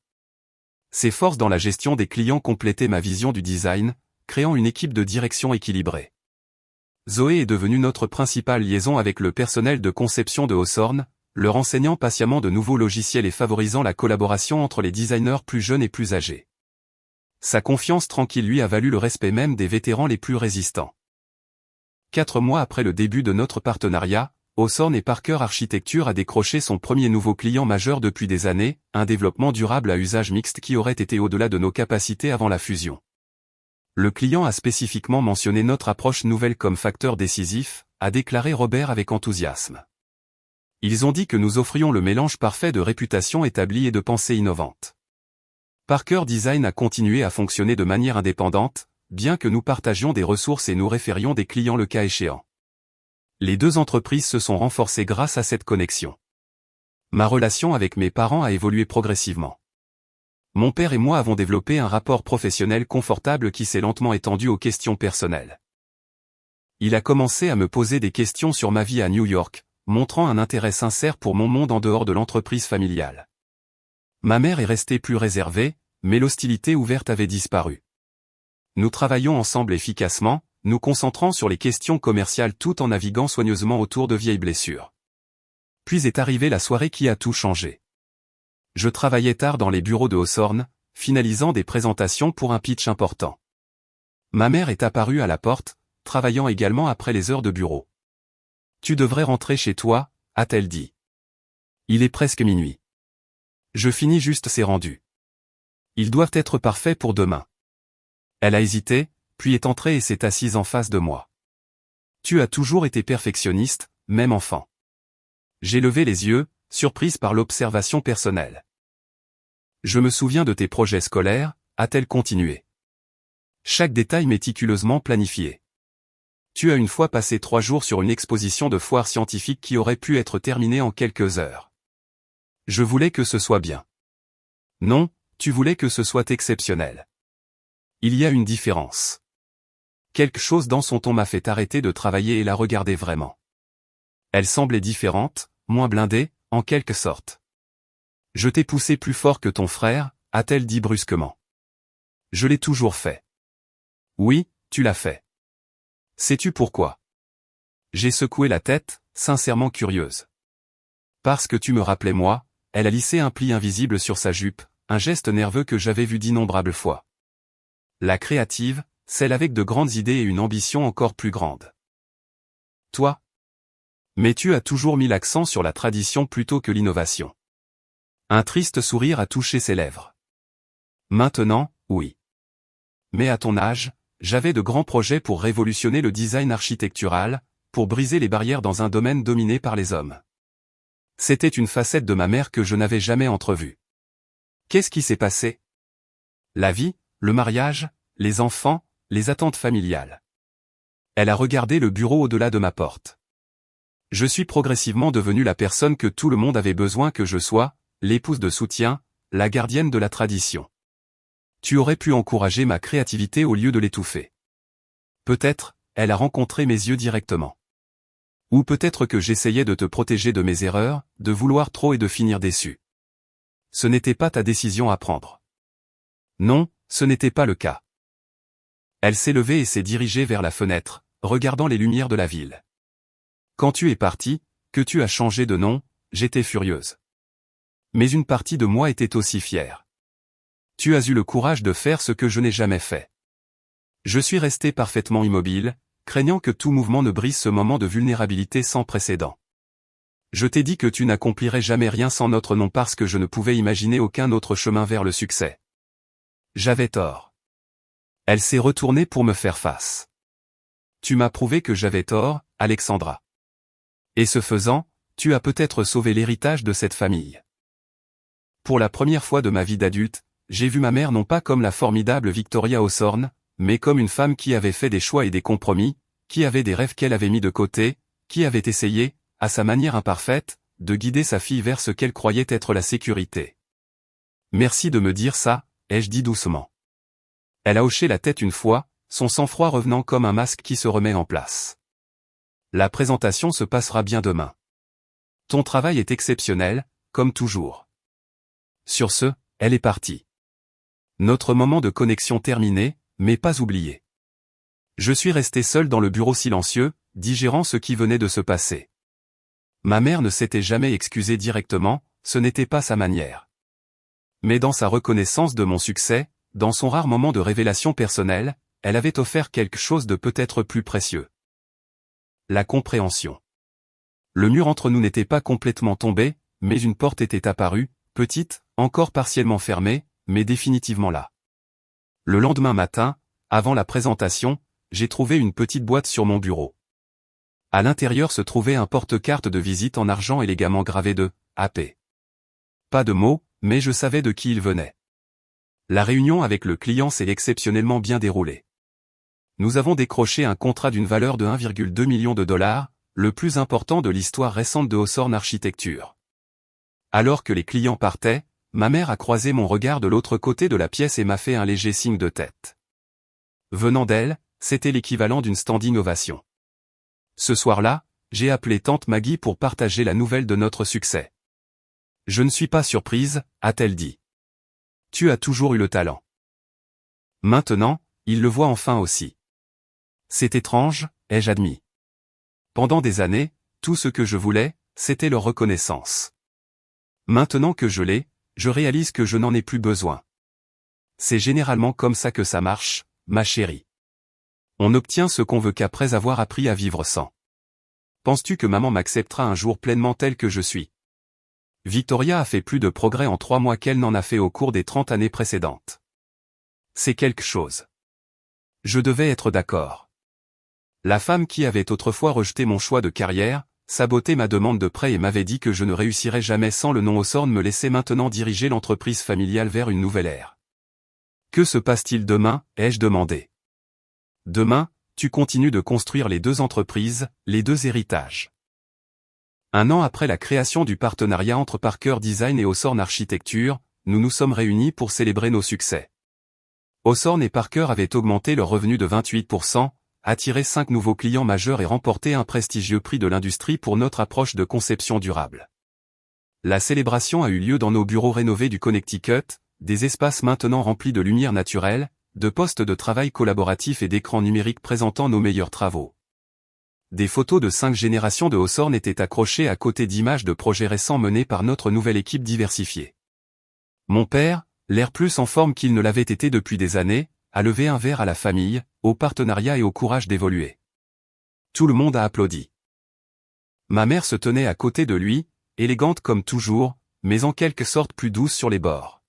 Ses forces dans la gestion des clients complétaient ma vision du design, créant une équipe de direction équilibrée. Zoé est devenue notre principale liaison avec le personnel de conception de Hawthorne, leur enseignant patiemment de nouveaux logiciels et favorisant la collaboration entre les designers plus jeunes et plus âgés. Sa confiance tranquille lui a valu le respect même des vétérans les plus résistants. 4 mois après le début de notre partenariat, Hawthorne et Parker Architecture a décroché son premier nouveau client majeur depuis des années, un développement durable à usage mixte qui aurait été au-delà de nos capacités avant la fusion. Le client a spécifiquement mentionné notre approche nouvelle comme facteur décisif, a déclaré Robert avec enthousiasme. Ils ont dit que nous offrions le mélange parfait de réputation établie et de pensée innovante. Parker Design a continué à fonctionner de manière indépendante, bien que nous partagions des ressources et nous référions des clients le cas échéant. Les deux entreprises se sont renforcées grâce à cette connexion. Ma relation avec mes parents a évolué progressivement. Mon père et moi avons développé un rapport professionnel confortable qui s'est lentement étendu aux questions personnelles. Il a commencé à me poser des questions sur ma vie à New York, montrant un intérêt sincère pour mon monde en dehors de l'entreprise familiale. Ma mère est restée plus réservée, mais l'hostilité ouverte avait disparu. Nous travaillons ensemble efficacement, nous concentrant sur les questions commerciales tout en naviguant soigneusement autour de vieilles blessures. Puis est arrivée la soirée qui a tout changé. Je travaillais tard dans les bureaux de Hawthorne, finalisant des présentations pour un pitch important. Ma mère est apparue à la porte, travaillant également après les heures de bureau. « Tu devrais rentrer chez toi » a-t-elle dit. Il est presque minuit. Je finis juste ces rendus. Ils doivent être parfaits pour demain. Elle a hésité, puis est entrée et s'est assise en face de moi. Tu as toujours été perfectionniste, même enfant. J'ai levé les yeux, surprise par l'observation personnelle. Je me souviens de tes projets scolaires, a-t-elle continué. Chaque détail méticuleusement planifié. Tu as une fois passé 3 jours sur une exposition de foire scientifique qui aurait pu être terminée en quelques heures. Je voulais que ce soit bien. Non, tu voulais que ce soit exceptionnel. Il y a une différence. Quelque chose dans son ton m'a fait arrêter de travailler et la regarder vraiment. Elle semblait différente, moins blindée, en quelque sorte. Je t'ai poussé plus fort que ton frère, a-t-elle dit brusquement. Je l'ai toujours fait. Oui, tu l'as fait. Sais-tu pourquoi? J'ai secoué la tête, sincèrement curieuse. Parce que tu me rappelais moi, elle a lissé un pli invisible sur sa jupe, un geste nerveux que j'avais vu d'innombrables fois. La créative, celle avec de grandes idées et une ambition encore plus grande. Toi? Mais tu as toujours mis l'accent sur la tradition plutôt que l'innovation. Un triste sourire a touché ses lèvres. Maintenant, oui. Mais à ton âge, j'avais de grands projets pour révolutionner le design architectural, pour briser les barrières dans un domaine dominé par les hommes. C'était une facette de ma mère que je n'avais jamais entrevue. Qu'est-ce qui s'est passé? La vie, le mariage, les enfants, les attentes familiales. Elle a regardé le bureau au-delà de ma porte. Je suis progressivement devenue la personne que tout le monde avait besoin que je sois, l'épouse de soutien, la gardienne de la tradition. Tu aurais pu encourager ma créativité au lieu de l'étouffer. Peut-être, elle a rencontré mes yeux directement. Ou peut-être que j'essayais de te protéger de mes erreurs, de vouloir trop et de finir déçu. Ce n'était pas ta décision à prendre. Non, ce n'était pas le cas. Elle s'est levée et s'est dirigée vers la fenêtre, regardant les lumières de la ville. Quand tu es parti, que tu as changé de nom, j'étais furieuse. Mais une partie de moi était aussi fière. Tu as eu le courage de faire ce que je n'ai jamais fait. Je suis resté parfaitement immobile, craignant que tout mouvement ne brise ce moment de vulnérabilité sans précédent. Je t'ai dit que tu n'accomplirais jamais rien sans notre nom parce que je ne pouvais imaginer aucun autre chemin vers le succès. J'avais tort. Elle s'est retournée pour me faire face. Tu m'as prouvé que j'avais tort, Alexandra. Et ce faisant, tu as peut-être sauvé l'héritage de cette famille. Pour la première fois de ma vie d'adulte, j'ai vu ma mère non pas comme la formidable Victoria Hawthorne, mais comme une femme qui avait fait des choix et des compromis, qui avait des rêves qu'elle avait mis de côté, qui avait essayé, à sa manière imparfaite, de guider sa fille vers ce qu'elle croyait être la sécurité. Merci de me dire ça, ai-je dit doucement. Elle a hoché la tête une fois, son sang-froid revenant comme un masque qui se remet en place. La présentation se passera bien demain. Ton travail est exceptionnel, comme toujours. Sur ce, elle est partie. Notre moment de connexion terminé, mais pas oublié. Je suis resté seul dans le bureau silencieux, digérant ce qui venait de se passer. Ma mère ne s'était jamais excusée directement, ce n'était pas sa manière. Mais dans sa reconnaissance de mon succès, dans son rare moment de révélation personnelle, elle avait offert quelque chose de peut-être plus précieux. La compréhension. Le mur entre nous n'était pas complètement tombé, mais une porte était apparue, petite, encore partiellement fermée, mais définitivement là. Le lendemain matin, avant la présentation, j'ai trouvé une petite boîte sur mon bureau. À l'intérieur se trouvait un porte-carte de visite en argent élégamment gravé de « AP ». Pas de mots, mais je savais de qui il venait. La réunion avec le client s'est exceptionnellement bien déroulée. Nous avons décroché un contrat d'une valeur de 1,2 million de dollars, le plus important de l'histoire récente de Hawthorne Architecture. Alors que les clients partaient, ma mère a croisé mon regard de l'autre côté de la pièce et m'a fait un léger signe de tête. Venant d'elle, c'était l'équivalent d'une standing ovation. Ce soir-là, j'ai appelé tante Maggie pour partager la nouvelle de notre succès. Je ne suis pas surprise, a-t-elle dit. Tu as toujours eu le talent. Maintenant, il le voit enfin aussi. C'est étrange, ai-je admis. Pendant des années, tout ce que je voulais, c'était leur reconnaissance. Maintenant que je l'ai, je réalise que je n'en ai plus besoin. C'est généralement comme ça que ça marche, ma chérie. On n'obtient ce qu'on veut qu'après avoir appris à vivre sans. Penses-tu que maman m'acceptera un jour pleinement tel que je suis? Victoria a fait plus de progrès en 3 mois qu'elle n'en a fait au cours des 30 années précédentes. C'est quelque chose. Je devais être d'accord. La femme qui avait autrefois rejeté mon choix de carrière, saboté ma demande de prêt et m'avait dit que je ne réussirais jamais sans le nom Hawthorne me laissait maintenant diriger l'entreprise familiale vers une nouvelle ère. Que se passe-t-il demain, ai-je demandé. Demain, tu continues de construire les 2 entreprises, les 2 héritages. Un an après la création du partenariat entre Parker Design et Hawthorne Architecture, nous nous sommes réunis pour célébrer nos succès. Hawthorne et Parker avaient augmenté leurs revenus de 28%, attiré 5 nouveaux clients majeurs et remporté un prestigieux prix de l'industrie pour notre approche de conception durable. La célébration a eu lieu dans nos bureaux rénovés du Connecticut, des espaces maintenant remplis de lumière naturelle, de postes de travail collaboratifs et d'écrans numériques présentant nos meilleurs travaux. Des photos de 5 générations de Hawthorne étaient accrochées à côté d'images de projets récents menés par notre nouvelle équipe diversifiée. Mon père, l'air plus en forme qu'il ne l'avait été depuis des années, a levé un verre à la famille, au partenariat et au courage d'évoluer. Tout le monde a applaudi. Ma mère se tenait à côté de lui, élégante comme toujours, mais en quelque sorte plus douce sur les bords.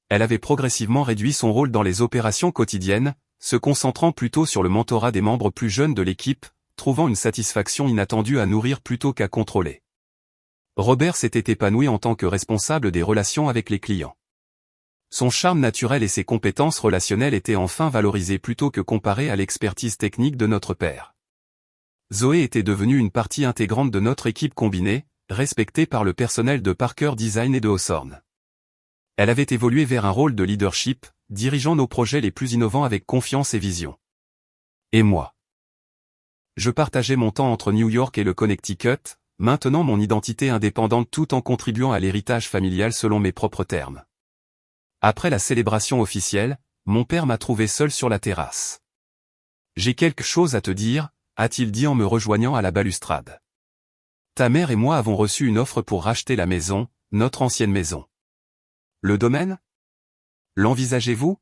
Elle avait progressivement réduit son rôle dans les opérations quotidiennes, se concentrant plutôt sur le mentorat des membres plus jeunes de l'équipe, trouvant une satisfaction inattendue à nourrir plutôt qu'à contrôler. Robert s'était épanoui en tant que responsable des relations avec les clients. Son charme naturel et ses compétences relationnelles étaient enfin valorisés plutôt que comparés à l'expertise technique de notre père. Zoé était devenue une partie intégrante de notre équipe combinée, respectée par le personnel de Parker Design et de Hawthorne. Elle avait évolué vers un rôle de leadership, dirigeant nos projets les plus innovants avec confiance et vision. Et moi. Je partageais mon temps entre New York et le Connecticut, maintenant mon identité indépendante tout en contribuant à l'héritage familial selon mes propres termes. Après la célébration officielle, mon père m'a trouvé seul sur la terrasse. « J'ai quelque chose à te dire », a-t-il dit en me rejoignant à la balustrade. « Ta mère et moi avons reçu une offre pour racheter la maison, notre ancienne maison. » « Le domaine ? L'envisagez-vous ? » ?»«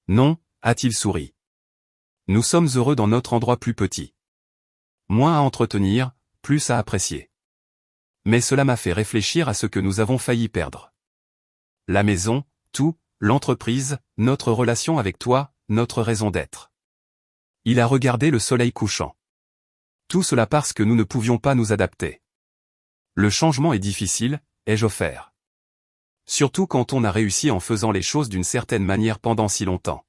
Non, » a-t-il souri. « Nous sommes heureux dans notre endroit plus petit. Moins à entretenir, plus à apprécier. Mais cela m'a fait réfléchir à ce que nous avons failli perdre. La maison, tout, l'entreprise, notre relation avec toi, notre raison d'être. » Il a regardé le soleil couchant. Tout cela parce que nous ne pouvions pas nous adapter. Le changement est difficile, ai-je offert. Surtout quand on a réussi en faisant les choses d'une certaine manière pendant si longtemps.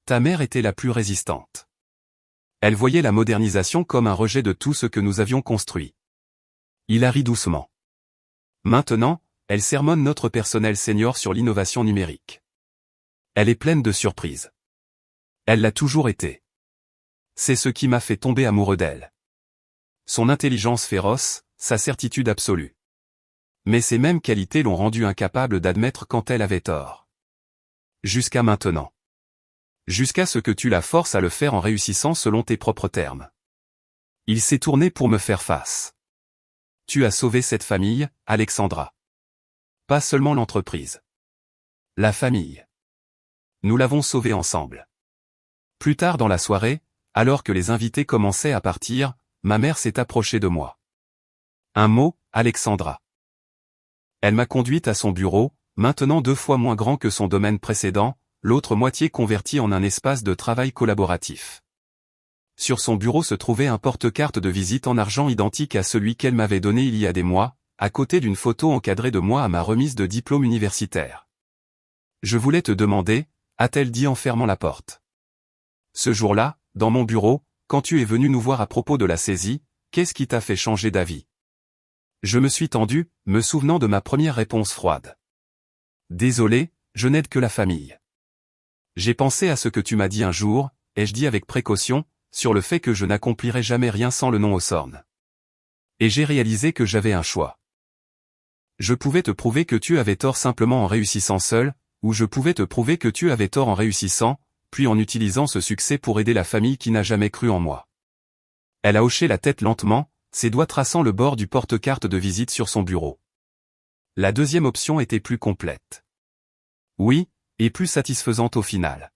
Ta mère était la plus résistante. Elle voyait la modernisation comme un rejet de tout ce que nous avions construit. Il a ri doucement. Maintenant, elle sermonne notre personnel senior sur l'innovation numérique. Elle est pleine de surprises. Elle l'a toujours été. C'est ce qui m'a fait tomber amoureux d'elle. Son intelligence féroce, sa certitude absolue. Mais ces mêmes qualités l'ont rendue incapable d'admettre quand elle avait tort. Jusqu'à maintenant. Jusqu'à ce que tu la forces à le faire en réussissant selon tes propres termes. Il s'est tourné pour me faire face. Tu as sauvé cette famille, Alexandra. Pas seulement l'entreprise. La famille. Nous l'avons sauvée ensemble. Plus tard dans la soirée, alors que les invités commençaient à partir, ma mère s'est approchée de moi. Un mot, Alexandra. Elle m'a conduite à son bureau, maintenant 2 fois moins grand que son domaine précédent, l'autre moitié converti en un espace de travail collaboratif. Sur son bureau se trouvait un porte-carte de visite en argent identique à celui qu'elle m'avait donné il y a des mois, à côté d'une photo encadrée de moi à ma remise de diplôme universitaire. Je voulais te demander, a-t-elle dit en fermant la porte. Ce jour-là, dans mon bureau, quand tu es venu nous voir à propos de la saisie, qu'est-ce qui t'a fait changer d'avis ? Je me suis tendu, me souvenant de ma première réponse froide. Désolé, je n'aide que la famille. J'ai pensé à ce que tu m'as dit un jour, ai-je dit avec précaution, sur le fait que je n'accomplirais jamais rien sans le nom Hawthorne. Et j'ai réalisé que j'avais un choix. Je pouvais te prouver que tu avais tort simplement en réussissant seul, ou je pouvais te prouver que tu avais tort en réussissant, puis en utilisant ce succès pour aider la famille qui n'a jamais cru en moi. Elle a hoché la tête lentement, ses doigts traçant le bord du porte-carte de visite sur son bureau. La deuxième option était plus complète. Oui, et plus satisfaisante au final.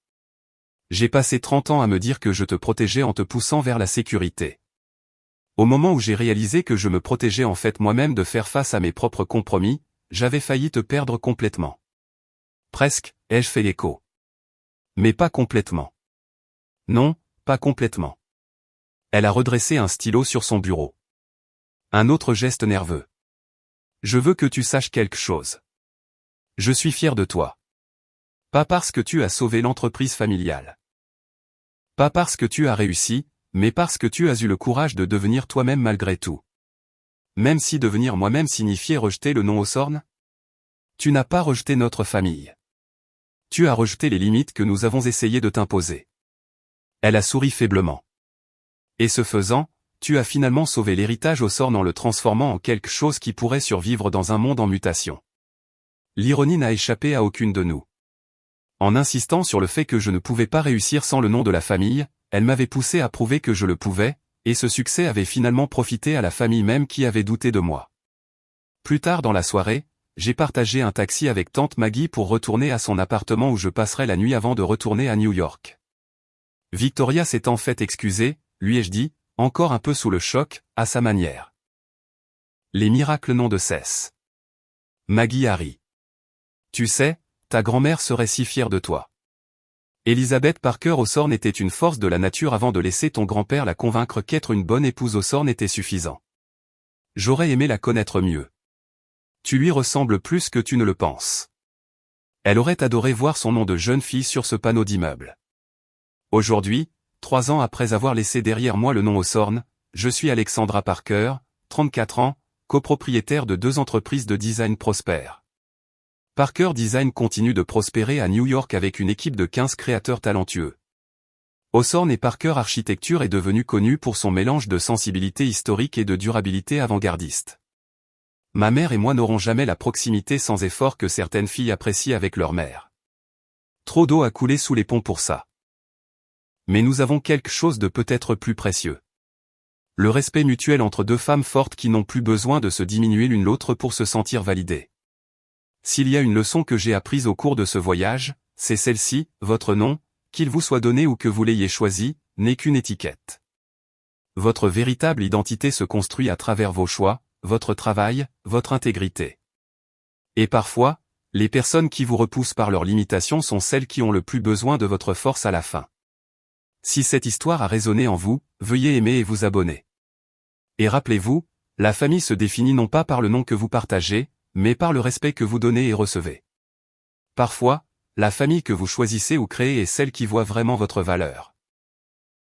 J'ai passé 30 ans à me dire que je te protégeais en te poussant vers la sécurité. Au moment où j'ai réalisé que je me protégeais en fait moi-même de faire face à mes propres compromis, j'avais failli te perdre complètement. Presque, ai-je fait l'écho. Mais pas complètement. Non, pas complètement. Elle a redressé un stylo sur son bureau. Un autre geste nerveux. Je veux que tu saches quelque chose. Je suis fier de toi. Pas parce que tu as sauvé l'entreprise familiale. Pas parce que tu as réussi, mais parce que tu as eu le courage de devenir toi-même malgré tout. Même si devenir moi-même signifiait rejeter le non aux sornes. Tu n'as pas rejeté notre famille. Tu as rejeté les limites que nous avons essayé de t'imposer. Elle a souri faiblement. Et ce faisant, tu as finalement sauvé l'héritage aux sornes en le transformant en quelque chose qui pourrait survivre dans un monde en mutation. L'ironie n'a échappé à aucune de nous. En insistant sur le fait que je ne pouvais pas réussir sans le nom de la famille, elle m'avait poussé à prouver que je le pouvais, et ce succès avait finalement profité à la famille même qui avait douté de moi. Plus tard dans la soirée, j'ai partagé un taxi avec tante Maggie pour retourner à son appartement où je passerai la nuit avant de retourner à New York. Victoria s'est en fait excusée, lui ai-je dit, encore un peu sous le choc, à sa manière. Les miracles n'ont de cesse. Maggie a ri. Tu sais, ta grand-mère serait si fière de toi. Elizabeth Parker Hawthorne était une force de la nature avant de laisser ton grand-père la convaincre qu'être une bonne épouse Hawthorne était suffisant. J'aurais aimé la connaître mieux. Tu lui ressembles plus que tu ne le penses. Elle aurait adoré voir son nom de jeune fille sur ce panneau d'immeuble. Aujourd'hui, 3 ans après avoir laissé derrière moi le nom Hawthorne, je suis Alexandra Parker, 34 ans, copropriétaire de 2 entreprises de design prospères. Parker Design continue de prospérer à New York avec une équipe de 15 créateurs talentueux. Hawthorne et Parker Architecture est devenu connu pour son mélange de sensibilité historique et de durabilité avant-gardiste. Ma mère et moi n'aurons jamais la proximité sans effort que certaines filles apprécient avec leur mère. Trop d'eau a coulé sous les ponts pour ça. Mais nous avons quelque chose de peut-être plus précieux. Le respect mutuel entre 2 femmes fortes qui n'ont plus besoin de se diminuer l'une l'autre pour se sentir validées. S'il y a une leçon que j'ai apprise au cours de ce voyage, c'est celle-ci, votre nom, qu'il vous soit donné ou que vous l'ayez choisi, n'est qu'une étiquette. Votre véritable identité se construit à travers vos choix, votre travail, votre intégrité. Et parfois, les personnes qui vous repoussent par leurs limitations sont celles qui ont le plus besoin de votre force à la fin. Si cette histoire a résonné en vous, veuillez aimer et vous abonner. Et rappelez-vous, la famille se définit non pas par le nom que vous partagez, mais par le respect que vous donnez et recevez. Parfois, la famille que vous choisissez ou créez est celle qui voit vraiment votre valeur.